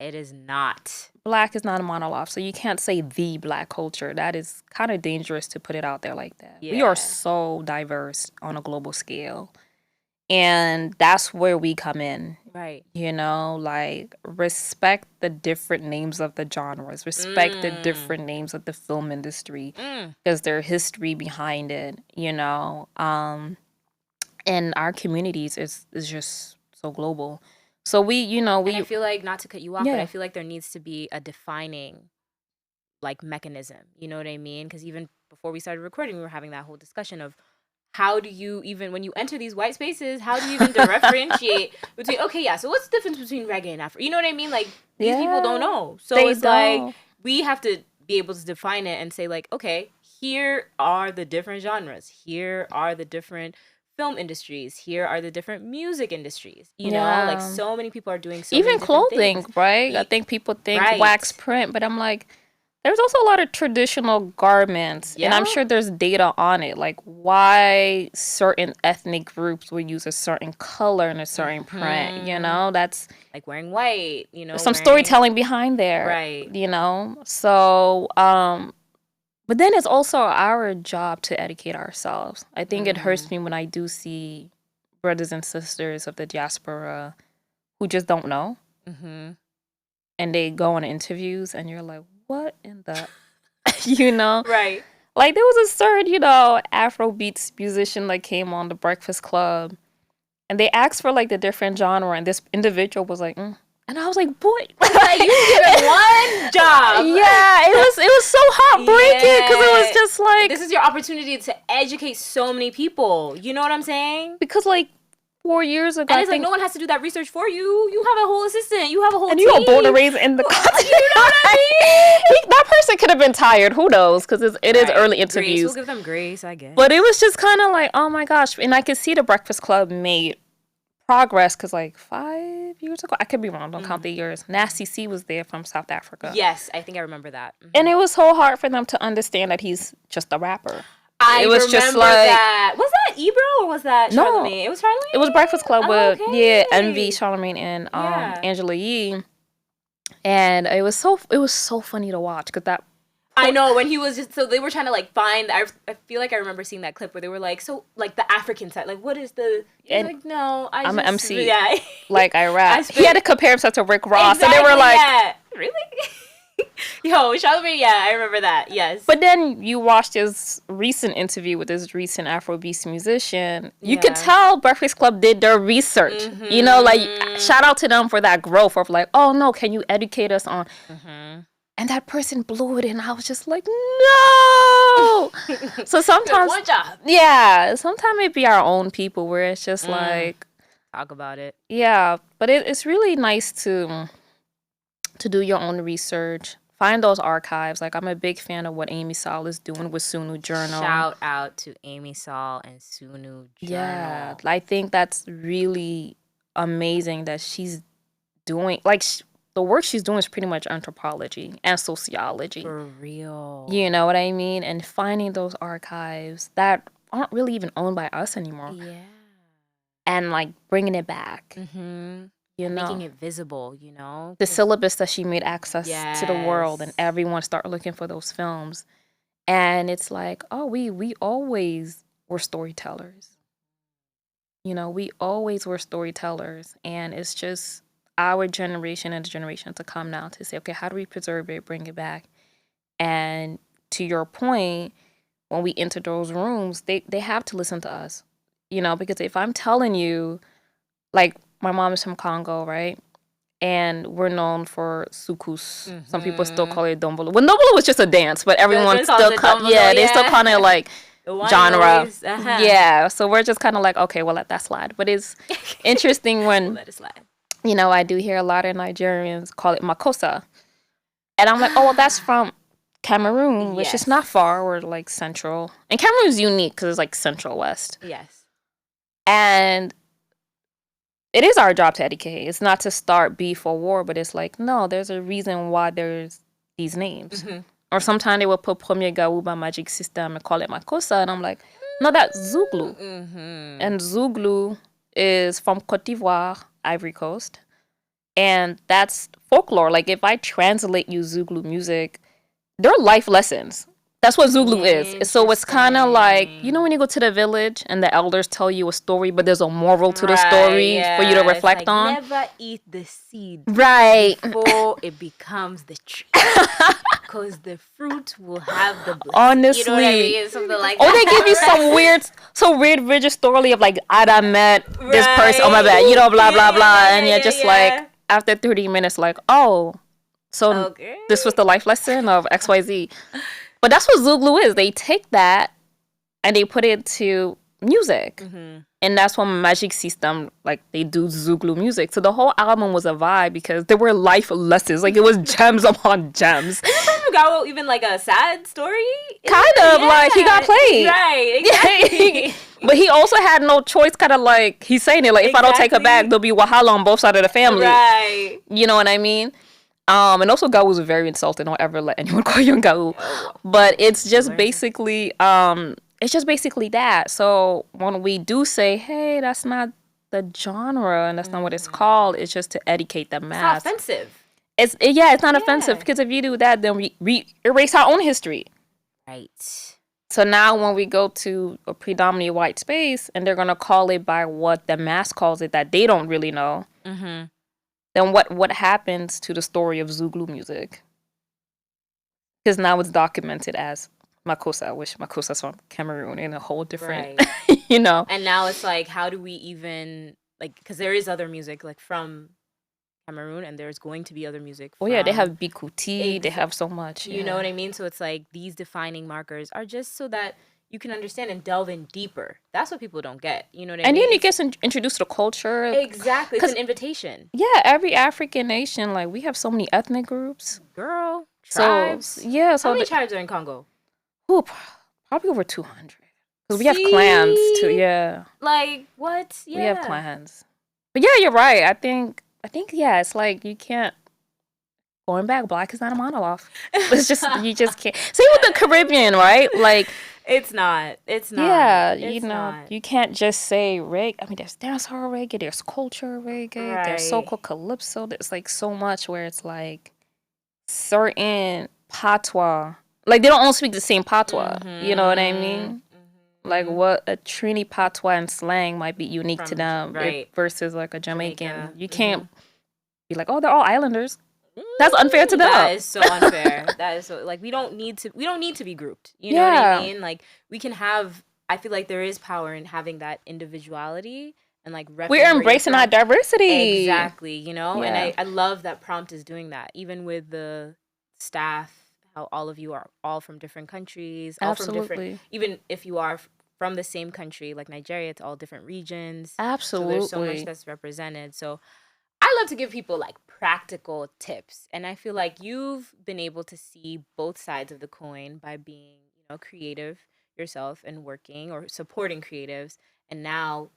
Speaker 1: It is not.
Speaker 2: Black is not a monolith, so you can't say the Black culture. That is kind of dangerous to put it out there like that.
Speaker 1: Yeah.
Speaker 2: We are so diverse on a global scale. And that's where we come in.
Speaker 1: Right.
Speaker 2: Respect the different names of the genres. Respect the different names of the film industry. Because there's history behind it, And our communities is just so global. So and
Speaker 1: I feel like, not to cut you off,
Speaker 2: Yeah.
Speaker 1: but I feel like there needs to be a defining, mechanism. You know what I mean? Because even before we started recording, we were having that whole discussion of how do you even, when you enter these white spaces, how do you even differentiate between, so what's the difference between reggae and Afro? You know what I mean? Like, these people don't know. So it's like, we have to be able to define it and say, like, okay, here are the different genres. Here are the different film industries. Here are the different music industries. You know, like, so many people are doing so many
Speaker 2: even
Speaker 1: different
Speaker 2: clothing,
Speaker 1: things.
Speaker 2: right? I think people think
Speaker 1: Right.
Speaker 2: wax print, but I'm like, there's also a lot of traditional garments, and I'm
Speaker 1: Yeah.
Speaker 2: sure there's data on it, like why certain ethnic groups will use a certain color and a certain print. That's
Speaker 1: Like wearing white,
Speaker 2: some storytelling behind there,
Speaker 1: Right.
Speaker 2: So, but then it's also our job to educate ourselves. I think it hurts me when I do see brothers and sisters of the diaspora who just don't know, and they go on interviews, and you're like, what in the,
Speaker 1: Right.
Speaker 2: Like, there was a certain, Afrobeats musician that came on the Breakfast Club, and they asked for, like, the different genre, and this individual was like, And I was like, boy.
Speaker 1: Like, you given one job.
Speaker 2: Yeah, it was so heartbreaking, because it was just like.
Speaker 1: This is your opportunity to educate so many people. You know what I'm saying?
Speaker 2: Because, like, 4 years ago,
Speaker 1: And it's like, no one has to do that research for you. You have a whole assistant. You have a whole
Speaker 2: and
Speaker 1: team.
Speaker 2: you are born and raised in the country.
Speaker 1: You know what I mean?
Speaker 2: That person could have been tired. Who knows? Because it is early interviews.
Speaker 1: Grace. We'll give them grace, I guess.
Speaker 2: But it was just kind of like, oh my gosh. And I could see the Breakfast Club made progress, because like 5 years ago, I could be wrong, don't count the years, Nasty C was there from South Africa.
Speaker 1: Yes, I think I remember that.
Speaker 2: And it was so hard for them to understand that he's just a rapper.
Speaker 1: I
Speaker 2: it was
Speaker 1: remember
Speaker 2: just like
Speaker 1: that. Was that Ebro or was that Charlamagne? It was Charlamagne?
Speaker 2: It was Breakfast Club with Envy, Charlamagne, and
Speaker 1: Yeah.
Speaker 2: Angela Yee. And it was so funny to watch, because that.
Speaker 1: I know, when he was just, so they were trying to like find, I feel like I remember seeing that clip where they were like, so like the African side, like what is the, and like, no,
Speaker 2: I'm an MC.
Speaker 1: Yeah.
Speaker 2: Like I rap. He had to compare himself to Rick Ross,
Speaker 1: Exactly,
Speaker 2: and they were like,
Speaker 1: yeah. Really? Yo, Charlamagne, yeah, I remember that, yes.
Speaker 2: But then you watched his recent interview with this recent Afrobeats musician. You could tell Breakfast Club did their research. Like, shout out to them for that growth of like, oh no, can you educate us on... And that person blew it, and I was just like, no. So sometimes,
Speaker 1: one job.
Speaker 2: Yeah, sometimes it be our own people where it's just like,
Speaker 1: talk about it.
Speaker 2: Yeah, but it's really nice to do your own research, find those archives. Like, I'm a big fan of what Amy Saul is doing with Sunu Journal.
Speaker 1: Shout out to Amy Saul and Sunu Journal.
Speaker 2: Yeah, I think that's really amazing that she's doing like. The work she's doing is pretty much anthropology and sociology.
Speaker 1: For real.
Speaker 2: You know what I mean? And finding those archives that aren't really even owned by us anymore.
Speaker 1: Yeah.
Speaker 2: And like bringing it back.
Speaker 1: Making it visible,
Speaker 2: The syllabus that she made access to the world, and everyone start looking for those films. And it's like, oh, we always were storytellers. We always were storytellers. And it's just our generation and the generation to come now to say, okay, how do we preserve it, bring it back? And to your point, when we enter those rooms, they have to listen to us, because if I'm telling you, like, my mom is from Congo, right? And we're known for sukus. Some people still call it dombolo. Well, dombolo was just a dance, but everyone still they still kind of like genre. Yeah, so we're just kind of like, okay, we'll let that slide. But it's interesting when
Speaker 1: we'll let it slide.
Speaker 2: I do hear a lot of Nigerians call it makosa. And I'm like, oh, well, that's from Cameroon, which is not far. We're like central. And Cameroon is unique because it's like central west.
Speaker 1: Yes.
Speaker 2: And it is our job to educate. It's not to start beef or war, but it's like, no, there's a reason why there's these names. Or sometimes they will put Premier Gaouba Magic System and call it Makossa. And I'm like, no, that's Zouglou. And Zouglou is from Côte d'Ivoire, Ivory Coast. And that's folklore. Like, if I translate you Zouglou music, they're life lessons. That's what Zouglou is. So it's kind of like, you know when you go to the village and the elders tell you a story, but there's a moral to the story for you to reflect
Speaker 1: like,
Speaker 2: on?
Speaker 1: Never eat the seed
Speaker 2: before
Speaker 1: it becomes the tree. Because the fruit will have the blessing.
Speaker 2: Honestly.
Speaker 1: You know what I mean? Something like
Speaker 2: or
Speaker 1: that.
Speaker 2: They give you some weird religious story of like, Adam met this person, oh my bad, you know, blah, blah, blah. And you're just like, after 30 minutes, like, oh, so this was the life lesson of XYZ. But that's what Zouglou is. They take that and they put it to music. And that's when Magic System, like, they do Zouglou music. So the whole album was a vibe because there were life lessons. Like, it was gems upon gems.
Speaker 1: Isn't got even like a sad story?
Speaker 2: Kind of, like, he got played.
Speaker 1: Right, exactly.
Speaker 2: But he also had no choice, kind of like, he's saying it, like, if I don't take her back, there'll be wahala on both sides of the family.
Speaker 1: Right.
Speaker 2: You know what I mean? And also Gaou was very insulting. Don't ever let anyone call you Gaou. But it's just basically that. So when we do say, hey, that's not the genre and that's not what it's called, it's just to educate the mass.
Speaker 1: It's not offensive.
Speaker 2: It's not offensive, because if you do that, then we erase our own history.
Speaker 1: Right.
Speaker 2: So now when we go to a predominantly white space and they're going to call it by what the mass calls it that they don't really know, then what happens to the story of Zouglou music? Because now it's documented as Makossa, which Makossa's from Cameroon in a whole different, you know.
Speaker 1: And now it's like, how do we even, like, because there is other music, like, from Cameroon, and there's going to be other music from...
Speaker 2: Oh, yeah, they have Bikuti, they have so much.
Speaker 1: You know what I mean? So it's like, these defining markers are just so that you can understand and delve in deeper. That's what people don't get. You know what I mean?
Speaker 2: And then you get introduced to culture.
Speaker 1: Exactly. It's an invitation.
Speaker 2: Yeah, every African nation, like, we have so many ethnic groups.
Speaker 1: Girl, tribes.
Speaker 2: So, yeah. So
Speaker 1: how many tribes are in Congo?
Speaker 2: Ooh, probably over 200. Because we have clans, too, yeah.
Speaker 1: Like, what? Yeah.
Speaker 2: We have clans. But yeah, you're right. I think, yeah, it's like, you can't... Going back, black is not a monolith. It's just, you just can't. Same with the Caribbean, right? Like...
Speaker 1: It's not.
Speaker 2: Yeah, you know, you can't just say reggae. I mean, there's dancehall reggae, there's culture reggae, there's so-called calypso. There's like so much where it's like certain patois. Like, they don't all speak the same patois. You know what I mean? Like, what a Trini patois and slang might be unique to them versus like a Jamaican. You can't be like, oh, they're all islanders. That's unfair to them.
Speaker 1: That is so unfair. That is so, like, we don't need to be grouped. You know what I mean? Like, we can have, I feel like there is power in having that individuality and like
Speaker 2: we're embracing our diversity.
Speaker 1: Exactly, you know? And I love that Prompt is doing that. Even with the staff, how all of you are all from different countries, all from different, even if you are from the same country, like Nigeria, it's all different regions.
Speaker 2: Absolutely.
Speaker 1: So there's so much that's represented. So I love to give people like practical tips, and I feel like you've been able to see both sides of the coin by being, you know, creative yourself and working or supporting creatives, and now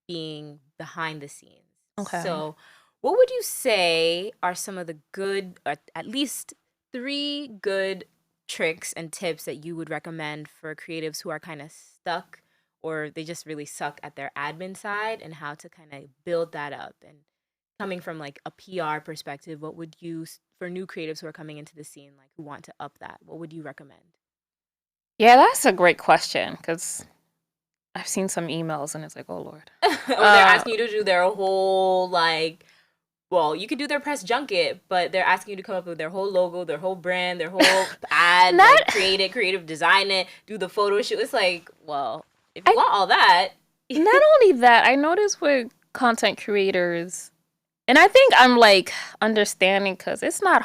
Speaker 1: being behind the scenes.
Speaker 2: Okay.
Speaker 1: So what would you say are some of the good, or at least 3 good tricks and tips that you would recommend for creatives who are kind of stuck or they just really suck at their admin side, and how to kind of build that up? And coming from like a PR perspective, what would you, for new creatives who are coming into the scene, like who want to up that, what would you recommend?
Speaker 2: Yeah, that's a great question, because I've seen some emails and it's like, oh Lord.
Speaker 1: They're asking you to do their whole, like, well, you could do their press junket, but they're asking you to come up with their whole logo, their whole brand, their whole ad, like, create it, creative design it, do the photo shoot. It's like, well, if you want all that.
Speaker 2: Not only that, I notice with content creators, and I think I'm like understanding, because it's not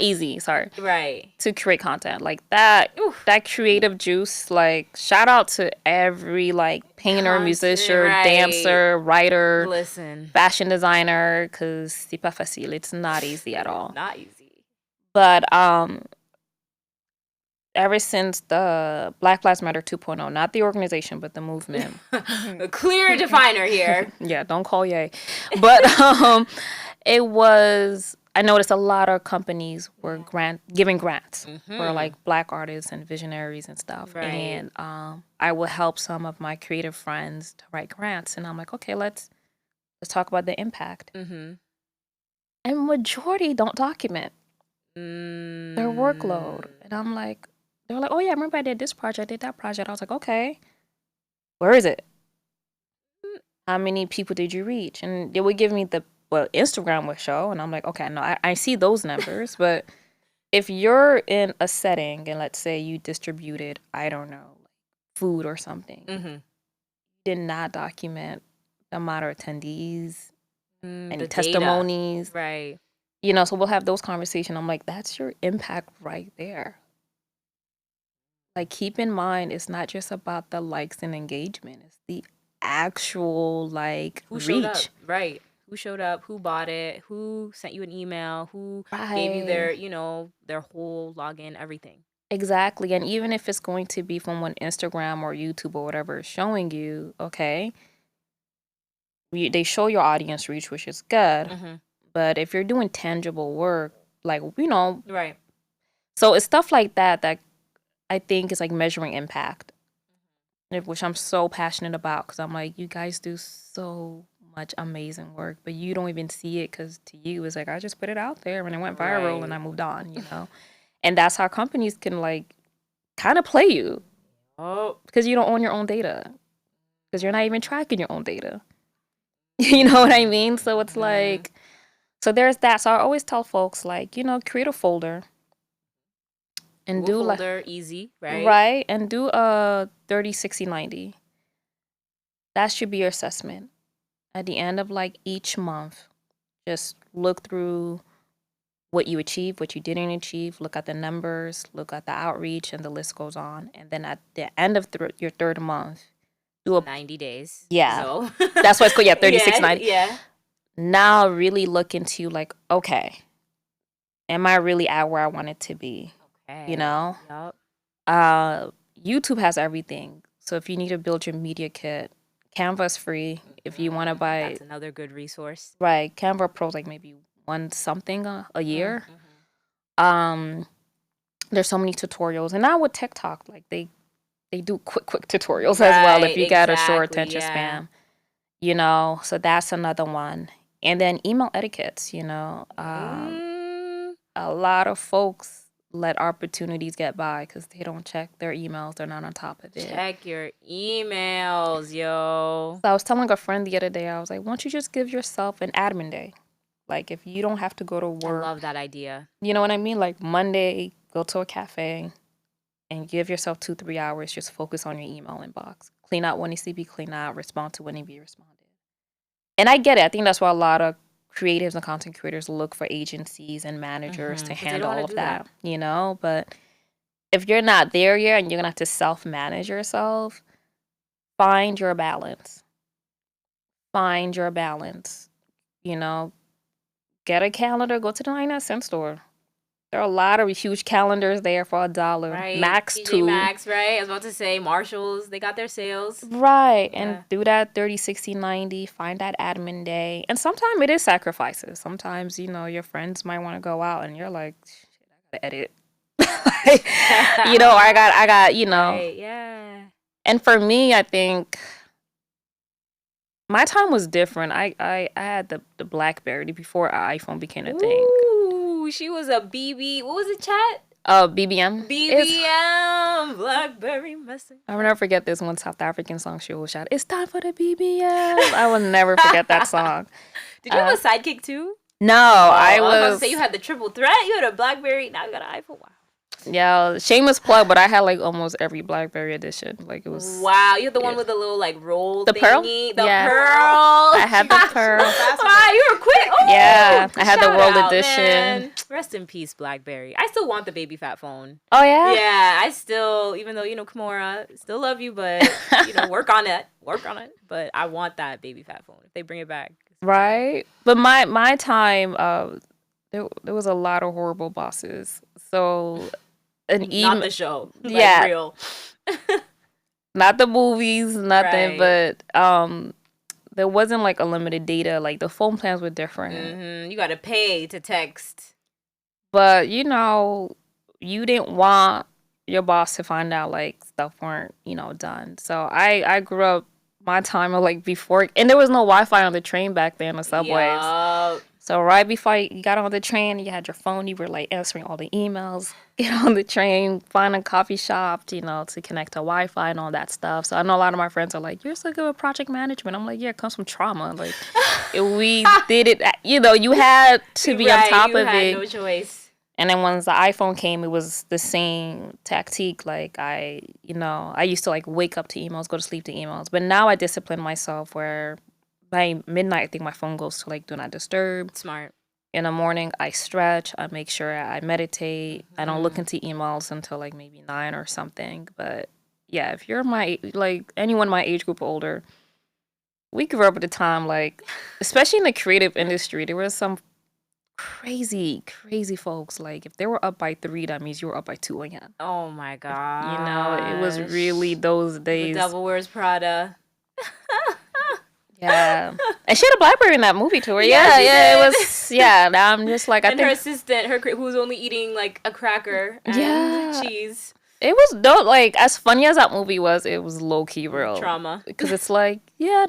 Speaker 2: easy, to create content like that. That creative juice, like, shout out to every like painter, musician, dancer, writer, fashion designer, because c'est pas facile. It's not easy at all.
Speaker 1: Not easy.
Speaker 2: But ever since the Black Lives Matter 2.0, not the organization, but the movement.
Speaker 1: A clear definer here.
Speaker 2: Yeah, don't call yay. But it was, I noticed a lot of companies were giving grants for like Black artists and visionaries and stuff.
Speaker 1: Right.
Speaker 2: And I would help some of my creative friends to write grants. And I'm like, okay, let's talk about the impact. And majority don't document their workload. And I'm like, they were like, oh yeah, I remember I did this project, I did that project. I was like, okay, where is it? How many people did you reach? And they would give me Instagram would show, and I'm like, okay, no, I see those numbers, but if you're in a setting and let's say you distributed, I don't know, food or something, did not document the amount of attendees, any testimonies,
Speaker 1: data. Right?
Speaker 2: You know, so we'll have those conversations. I'm like, that's your impact right there. Like, keep in mind, it's not just about the likes and engagement; it's the actual like
Speaker 1: who showed
Speaker 2: reach.
Speaker 1: Up, right? Who showed up? Who bought it? Who sent you an email? Who gave you their, their whole login, everything.
Speaker 2: Exactly. And even if it's going to be from one Instagram or YouTube or whatever is showing you, okay, they show your audience reach, which is good. But if you're doing tangible work, like,
Speaker 1: right.
Speaker 2: So it's stuff like that I think is like measuring impact, which I'm so passionate about because I'm like, you guys do so much amazing work, but you don't even see it because to you it's like, I just put it out there and it went viral and I moved on, And that's how companies can like kind of play you because you don't own your own data because you're not even tracking your own data. You know what I mean? So it's like, so there's that. So I always tell folks like, create a folder and
Speaker 1: Google folder, easy, right?
Speaker 2: Right, and do a 30, 60, 90. That should be your assessment. At the end of like each month, just look through what you achieved, what you didn't achieve, look at the numbers, look at the outreach, and the list goes on. And then at the end of your third month, do a
Speaker 1: 90 days.
Speaker 2: Yeah.
Speaker 1: So.
Speaker 2: That's why it's called, 36, 90.
Speaker 1: Yeah.
Speaker 2: Now really look into like, okay, am I really at where I want it to be? Okay.
Speaker 1: Yep.
Speaker 2: YouTube has everything. So if you need to build your media kit, Canva's free. If you want to buy,
Speaker 1: that's another good resource.
Speaker 2: Right, Canva Pro's like maybe one something a year. There's so many tutorials, and now with TikTok, like they do quick tutorials as well if you got a short attention span. So that's another one. And then email etiquettes. A lot of folks let opportunities get by because they don't check their emails. They're not on top of it.
Speaker 1: Check your emails, yo.
Speaker 2: So I was telling a friend the other day, I was like, why don't you just give yourself an admin day? Like, if you don't have to go to work.
Speaker 1: I love that idea.
Speaker 2: You know what I mean? Like, Monday, go to a cafe and give yourself 2-3 hours. Just focus on your email inbox. Clean out what needs to be cleaned out. Respond to what needs to be responded. And I get it. I think that's why a lot of creatives and content creators look for agencies and managers to handle all of that, But if you're not there yet and you're going to have to self-manage yourself, find your balance. Get a calendar, go to the 99-cent store. There are a lot of huge calendars there for $1.
Speaker 1: Right.
Speaker 2: Max
Speaker 1: TJ
Speaker 2: $2.
Speaker 1: Maxx, right? I was about to say Marshalls, they got their sales.
Speaker 2: Right. Yeah. And do that 30, 60, 90. Find that admin day. And sometimes it is sacrifices. Sometimes, your friends might want to go out and you're like, shit, I gotta edit. I got,
Speaker 1: Right, yeah.
Speaker 2: And for me, I think my time was different. I had the BlackBerry before iPhone became a thing.
Speaker 1: Ooh, she was a BB. What was it, chat?
Speaker 2: BBM.
Speaker 1: BBM. BlackBerry Messenger.
Speaker 2: I will never forget this one South African song she will shout, "It's time for the BBM." I will never forget that song.
Speaker 1: Did you have a sidekick too?
Speaker 2: No, I was
Speaker 1: about to say you had the triple threat. You had a BlackBerry. Now you got an iPhone. Wow.
Speaker 2: Yeah, shameless plug, but I had like almost every BlackBerry edition. Like it was.
Speaker 1: Wow, you had the one with the little like roll
Speaker 2: the
Speaker 1: thingy.
Speaker 2: Pearl.
Speaker 1: The Pearl.
Speaker 2: I had the Pearl.
Speaker 1: Wow, you were quick. Oh,
Speaker 2: yeah, I had the roll edition.
Speaker 1: Man. Rest in peace, BlackBerry. I still want the baby fat phone.
Speaker 2: Oh yeah.
Speaker 1: Yeah, I still, even though Kimura, still love you, but work on it. But I want that baby fat phone if they bring it back.
Speaker 2: Right, but my time, there was a lot of horrible bosses. So an email.
Speaker 1: Not the show.
Speaker 2: Yeah.
Speaker 1: Real.
Speaker 2: Not the movies, nothing, right. But there wasn't like unlimited data. Like the phone plans were different.
Speaker 1: You gotta pay to text.
Speaker 2: But you didn't want your boss to find out like stuff weren't done. So I grew up my time of like before, and there was no Wi-Fi on the train back then, the subways. Yep. So right before you got on the train, you had your phone, you were like answering all the emails, get on the train, find a coffee shop, to connect to Wi-Fi and all that stuff. So I know a lot of my friends are like, you're so good with project management. I'm like, yeah, it comes from trauma. Like we did it, you had to be on top of it. You had
Speaker 1: no choice.
Speaker 2: And then once the iPhone came, it was the same tactique. Like I used to like wake up to emails, go to sleep to emails. But now I discipline myself where by midnight, I think my phone goes to like do not disturb.
Speaker 1: Smart.
Speaker 2: In the morning, I stretch. I make sure I meditate. I don't look into emails until like maybe 9 or something. But yeah, if you're anyone my age group or older, we grew up at the time, like, especially in the creative industry, there was some crazy folks. Like if they were up by 3, that means you were up by 2 again.
Speaker 1: Oh my god.
Speaker 2: It was really those days.
Speaker 1: The Devil Wears Prada.
Speaker 2: Yeah, and she had a BlackBerry in that movie too. Yeah, it was. Yeah, now I'm just like,
Speaker 1: I think her assistant, who was only eating like a cracker and cheese.
Speaker 2: It was dope. Like as funny as that movie was, it was low key real
Speaker 1: trauma
Speaker 2: because it's like, you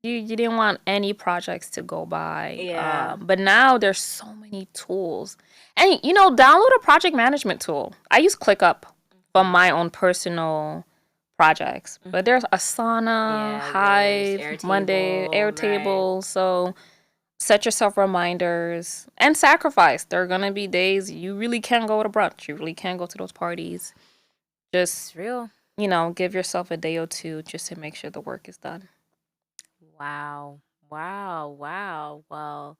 Speaker 2: didn't want any projects to go by.
Speaker 1: Yeah,
Speaker 2: but now there's so many tools, and download a project management tool. I use ClickUp for my own personal projects, but there's Asana, Hive,
Speaker 1: Airtable,
Speaker 2: Monday, Airtable. Right. So set yourself reminders and sacrifice. There are gonna be days you really can't go to brunch. You really can't go to those parties. Just
Speaker 1: real,
Speaker 2: give yourself a day or two just to make sure the work is done.
Speaker 1: Wow. Well,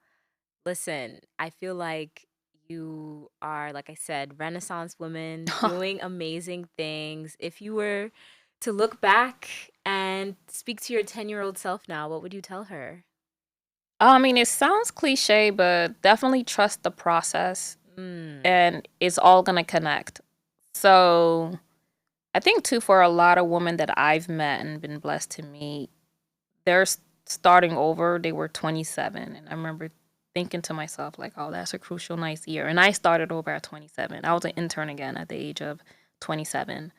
Speaker 1: listen, I feel like you are, like I said, Renaissance woman doing amazing things. If you were to look back and speak to your 10-year-old self now, what would you tell her?
Speaker 2: I mean, it sounds cliche, but definitely trust the process and it's all going to connect. So I think, too, for a lot of women that I've met and been blessed to meet, they're starting over. They were 27. And I remember thinking to myself, like, oh, that's a crucial, nice year. And I started over at 27. I was an intern again at the age of 27.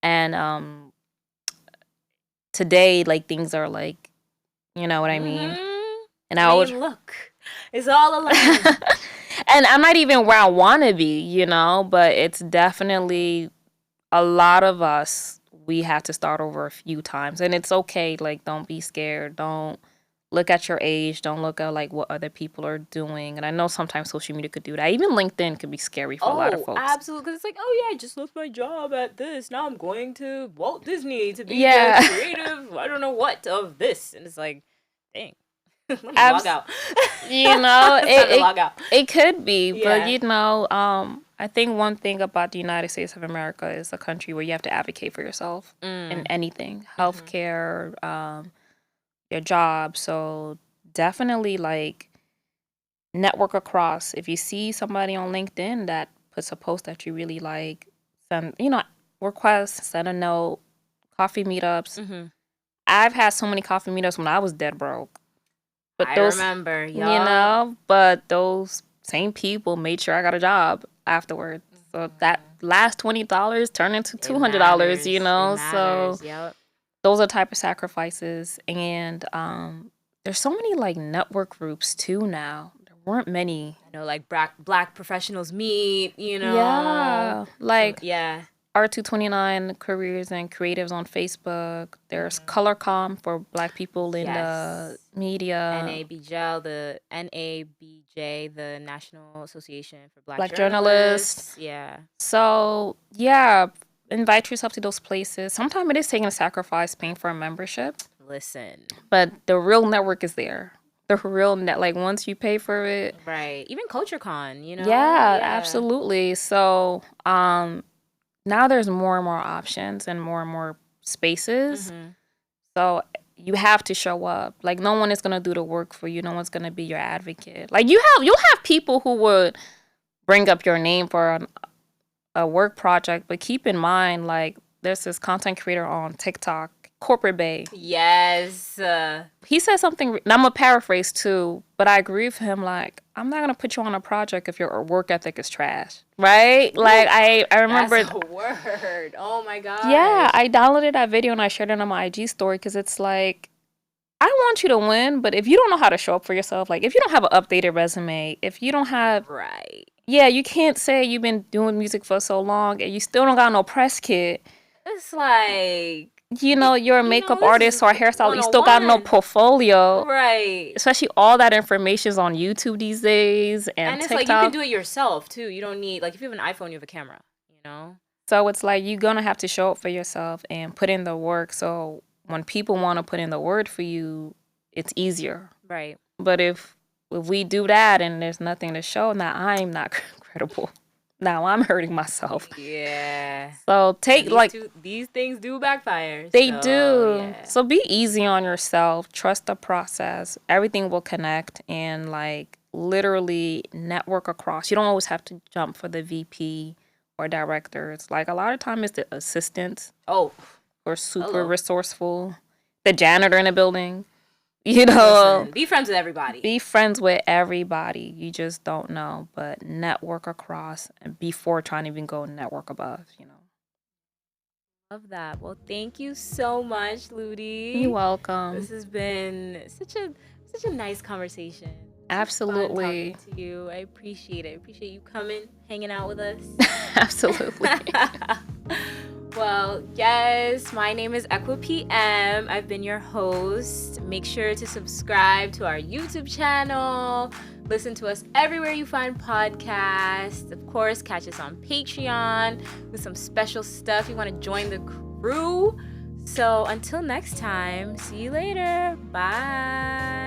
Speaker 2: And today, like, things are like, you know what I mean? And
Speaker 1: look, it's all alive.
Speaker 2: And I'm not even where I want to be, but it's definitely a lot of us, we have to start over a few times. And it's okay. Like, don't be scared. Don't look at your age. Don't look at like what other people are doing. And I know sometimes social media could do that. Even LinkedIn could be scary for a lot of folks.
Speaker 1: Absolutely. Because it's like, oh yeah, I just lost my job at this. Now I'm going to Walt Disney to be the creative, I don't know what, of this. And it's like, dang. Let me log out.
Speaker 2: It could be. But, I think one thing about the United States of America is a country where you have to advocate for yourself in anything. Healthcare, your job. So definitely like network across. If you see somebody on LinkedIn that puts a post that you really like, send, request, send a note, coffee meetups. I've had so many coffee meetups when I was dead broke. But
Speaker 1: I remember,
Speaker 2: but those same people made sure I got a job afterwards. So that last $20 turned into $200, So those are type of sacrifices. And there's so many like network groups too now. There weren't many.
Speaker 1: Like black professionals meet,
Speaker 2: Yeah. Like R229 Careers and Creatives on Facebook. There's ColorCom for Black people in the media.
Speaker 1: NABJ, the National Association for Black
Speaker 2: Journalists.
Speaker 1: Yeah.
Speaker 2: So, invite yourself to those places. Sometimes it is taking a sacrifice paying for a membership.
Speaker 1: Listen.
Speaker 2: But the real network is there. The real like once you pay for it.
Speaker 1: Right. Even CultureCon,
Speaker 2: Yeah, absolutely. So, now there's more and more options and more spaces. So you have to show up. Like no one is gonna do the work for you. No one's gonna be your advocate. Like you'll have people who would bring up your name for a work project, but keep in mind, like, there's this content creator on TikTok, Corporate Bay.
Speaker 1: Yes.
Speaker 2: He said something, and I'm going to paraphrase too, but I agree with him. Like, I'm not going to put you on a project if your work ethic is trash, right? Like, I remember.
Speaker 1: That's a word. Oh my God.
Speaker 2: Yeah, I downloaded that video and I shared it on my IG story because it's like, I want you to win, but if you don't know how to show up for yourself, like if you don't have an updated resume, if you don't have,
Speaker 1: right.
Speaker 2: Yeah, you can't say you've been doing music for so long and you still don't got no press kit.
Speaker 1: It's like,
Speaker 2: you're a makeup artist or a hairstylist, you still got no portfolio.
Speaker 1: Right.
Speaker 2: Especially all that information is on YouTube these days and
Speaker 1: it's
Speaker 2: TikTok.
Speaker 1: like you can do it yourself too. You don't need, like, if you have an iPhone, you have a camera,
Speaker 2: So it's like you're going to have to show up for yourself and put in the work. So when people want to put in the word for you, it's easier.
Speaker 1: Right.
Speaker 2: But if we do that and there's nothing to show, now I'm not credible. Now I'm hurting myself.
Speaker 1: Yeah.
Speaker 2: So
Speaker 1: these things do backfire.
Speaker 2: They do.
Speaker 1: Yeah.
Speaker 2: So be easy on yourself. Trust the process. Everything will connect and like literally network across. You don't always have to jump for the VP or director. It's like a lot of time it's the assistants.
Speaker 1: Oh.
Speaker 2: Or super resourceful. The janitor in the building. Listen,
Speaker 1: be friends with everybody.
Speaker 2: Be friends with everybody. You just don't know. But network across and before trying to even go network above,
Speaker 1: Love that. Well, thank you so much, Ludi.
Speaker 2: You're welcome.
Speaker 1: This has been such a nice conversation.
Speaker 2: Absolutely.
Speaker 1: Fun talking to you. I appreciate it. I appreciate you coming, hanging out with us.
Speaker 2: Absolutely.
Speaker 1: Well, yes, my name is Ekua PM. I've been your host. Make sure to subscribe to our YouTube channel. Listen to us everywhere you find podcasts. Of course, catch us on Patreon with some special stuff. You want to join the crew. So until next time, see you later. Bye.